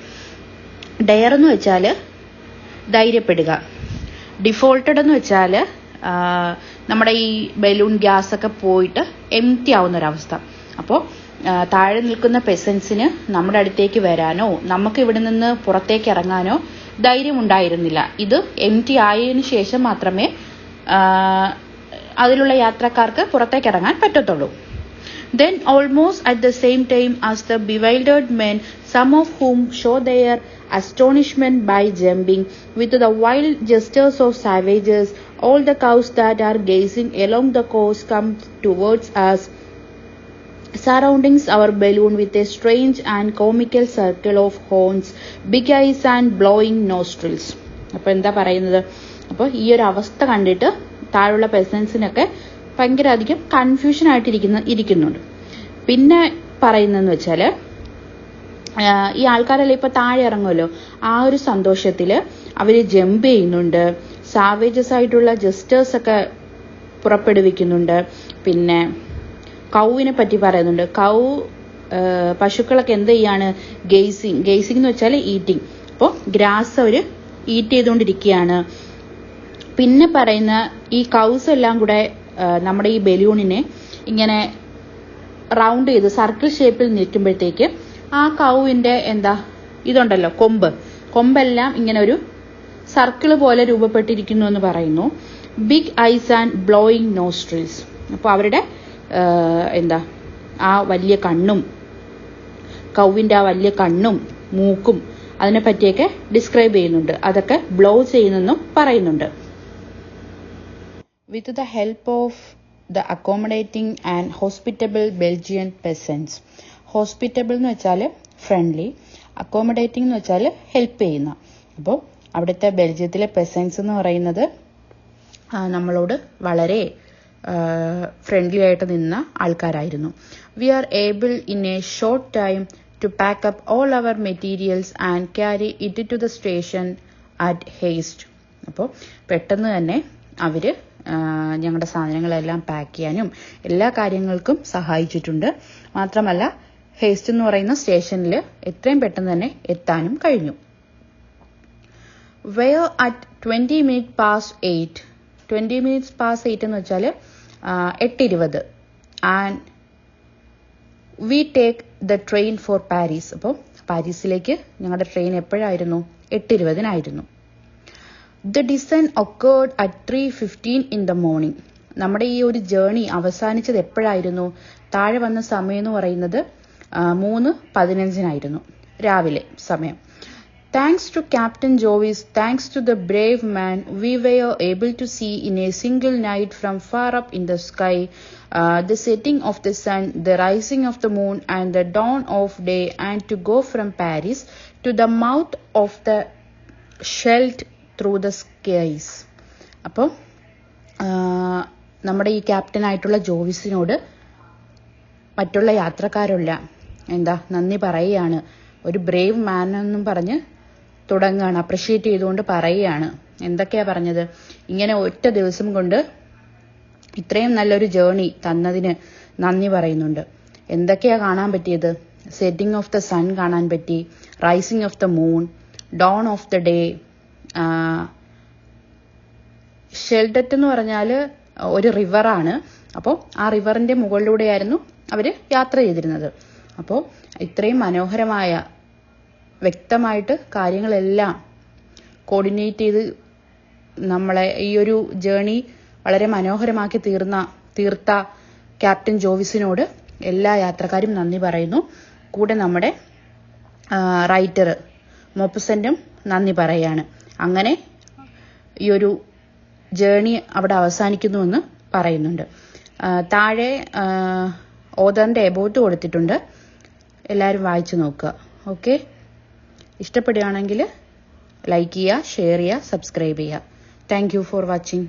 S1: Dare എന്ന് വെച്ചാൽ ധൈര്യപ്പെടുക, ഡിഫോൾട്ടഡ് എന്ന് വെച്ചാൽ നമ്മുടെ ഈ ബലൂൺ ഗ്യാസ് ഒക്കെ പോയിട്ട് എംറ്റി ആവുന്നൊരവസ്ഥ. അപ്പോൾ താഴെ നിൽക്കുന്ന പെസൻസിന് നമ്മുടെ അടുത്തേക്ക് വരാനോ നമുക്ക് ഇവിടെ നിന്ന് പുറത്തേക്ക് ഇറങ്ങാനോ ധൈര്യമുണ്ടായിരുന്നില്ല. ഇത് എംറ്റി ആയതിനു ശേഷം മാത്രമേ അതിലുള്ള യാത്രക്കാർക്ക് പുറത്തേക്ക് ഇറങ്ങാൻ പറ്റത്തുള്ളൂ. Then almost at the same time as the bewildered men, some of whom show their astonishment by jumping with the wild gestures of savages, all the cows that are gazing along the coast come towards us, surrounding our balloon with a strange and comical circle of horns, big eyes and blowing nostrils. അപ്പോൾ എന്താ പറയുന്നത്? അപ്പോൾ ഈ ഒരു അവസ്ഥ കണ്ടിട്ട് താഴെയുള്ള പെസൻസിനൊക്കെ ഭയങ്കര അധികം കൺഫ്യൂഷൻ ആയിട്ട് ഇരിക്കുന്നുണ്ട്. പിന്നെ പറയുന്നതെന്ന് വെച്ചാൽ ഈ ആൾക്കാരെല്ലാം ഇപ്പൊ താഴെ ഇറങ്ങുമല്ലോ, ആ ഒരു സന്തോഷത്തിൽ അവര് ജമ്പ് ചെയ്യുന്നുണ്ട്, സാവേജസ് ആയിട്ടുള്ള ജസ്റ്റേഴ്സ് ഒക്കെ പുറപ്പെടുവിക്കുന്നുണ്ട്. പിന്നെ കൗവിനെ പറ്റി പറയുന്നുണ്ട്. പശുക്കളൊക്കെ എന്ത് ചെയ്യാണ്? ഗെയ്സിങ് എന്ന് വെച്ചാൽ ഈറ്റിംഗ്. അപ്പോൾ ഗ്രാസ് അവര് ഈറ്റ് ചെയ്തുകൊണ്ടിരിക്കുകയാണ്. പിന്നെ പറയുന്ന ഈ കൗസ് എല്ലാം കൂടെ നമ്മുടെ ഈ ബലൂണിനെ ഇങ്ങനെ റൗണ്ട് ചെയ്ത് സർക്കിൾ ഷേപ്പിൽ നിൽക്കുമ്പോഴത്തേക്ക് ആ കൗവിന്റെ എന്താ ഇതുണ്ടല്ലോ കൊമ്പെല്ലാം ഇങ്ങനെ ഒരു സർക്കിൾ പോലെ രൂപപ്പെട്ടിരിക്കുന്നു എന്ന് പറയുന്നു. Big eyes and blowing nostrils. അപ്പോൾ അവരുടെ എന്താ ആ വലിയ കണ്ണും കൗവിന്റെ ആ വലിയ കണ്ണും മൂക്കും അതിനെ പറ്റിയൊക്കെ ഡിസ്ക്രൈബ് ചെയ്യുന്നുണ്ട്. അതൊക്കെ ബ്ലോ ചെയ്യുന്നെന്നും പറയുന്നുണ്ട്. With the help of
S2: the accommodating and hospitable Belgian peasants. Hospitable എന്ന് വെച്ചാൽ ഫ്രണ്ട്ലി, അക്കോമഡേറ്റിംഗ് എന്ന് വെച്ചാൽ ഹെൽപ്പ് ചെയ്യുന്ന. അപ്പോൾ അവിടുത്തെ ബെൽജിയത്തിലെ പെസൻസ് എന്ന് പറയുന്നത് നമ്മളോട് വളരെ ഫ്രണ്ട്ലി ആയിട്ട് നിന്ന ആൾക്കാരായിരുന്നു. We are able in a short time to pack up all our materials and carry it to the station at haste. അപ്പോൾ പെട്ടെന്ന് തന്നെ അവർ ഞങ്ങളുടെ സാധനങ്ങളെല്ലാം പാക്ക് ചെയ്യാനും എല്ലാ കാര്യങ്ങൾക്കും സഹായിച്ചിട്ടുണ്ട്. മാത്രമല്ല ഹേസ്റ്റ് എന്ന് പറയുന്ന സ്റ്റേഷനിൽ എത്രയും പെട്ടെന്ന് തന്നെ എത്താനും കഴിഞ്ഞു. Were at 20 minutes past 8. 20 minutes past 8 എന്ന് വെച്ചാൽ 8:20. And we take the train for Paris. അപ്പോൾ പാരീസിലേക്ക് ഞങ്ങളുടെ ട്രെയിൻ എപ്പോഴായിരുന്നു? 8:20 The descent occurred at 3:15 in the morning. നമ്മുടെ ഈ ഒരു ജേർണി അവസാനിച്ചത് എപ്പോഴായിരുന്നു? താഴെ വന്ന സമയം എന്ന് പറയുന്നത് 3:15 രാവിലെ സമയം. Thanks to Captain Jovis, thanks to the brave man, we were able to see in a single night from far up in the sky the setting of the sun, the rising of the moon and the dawn of day, and to go from Paris to the mouth of the Scheldt through the skies. അപ്പോൾ നമ്മുടെ ഈ ക്യാപ്റ്റനായിട്ടുള്ള ജോവിസിനോട് മറ്റുള്ള യാത്രക്കാരെല്ലാം നന്ദി പറയുകയാണ്. ഒരു Brave മാൻ എന്നും പറഞ്ഞ് തുടങ്ങുകയാണ്, അപ്രിഷ്യേറ്റ് ചെയ്തുകൊണ്ട് പറയുകയാണ്. എന്തൊക്കെയാ പറഞ്ഞത്? ഇങ്ങനെ ഒറ്റ ദിവസം കൊണ്ട് ഇത്രയും നല്ലൊരു ജേർണി തന്നതിന് നന്ദി പറയുന്നുണ്ട്. എന്തൊക്കെയാ കാണാൻ പറ്റിയത്? സെറ്റിംഗ് ഓഫ് ദ സൺ കാണാൻ പറ്റി, rising of the moon, dawn of the day. ഷെൽഡറ്റ് എന്ന് പറഞ്ഞാൽ ഒരു റിവറാണ്. അപ്പോൾ ആ റിവറിന്റെ മുകളിലൂടെയായിരുന്നു അവർ യാത്ര ചെയ്തിരുന്നത്. അപ്പോൾ ഇത്രയും മനോഹരമായ വ്യക്തമായിട്ട് കാര്യങ്ങളെല്ലാം കോർഡിനേറ്റ് ചെയ്ത് നമ്മളെ ഈ ഒരു ജേർണി വളരെ മനോഹരമാക്കി തീർത്ത ക്യാപ്റ്റൻ ജോവിസിനോട് എല്ലാ യാത്രക്കാരും നന്ദി പറയുന്നു. കൂടെ നമ്മുടെ റൈറ്റർ മോപ്പസന്റും നന്ദി പറയാണ്. അങ്ങനെ ഈ ഒരു ജേർണി അവിടെ അവസാനിക്കുന്നുവെന്ന് പറയുന്നുണ്ട്. താഴെ ഓതറിന്റെ എബോട്ട് കൊടുത്തിട്ടുണ്ട്, എല്ലാവരും വായിച്ചു നോക്കുക. ഓക്കെ, ഇഷ്ടപ്പെടുകയാണെങ്കിൽ ലൈക്ക് ചെയ്യുക, ഷെയർ ചെയ്യുക, സബ്സ്ക്രൈബ് ചെയ്യുക. Thank you for watching.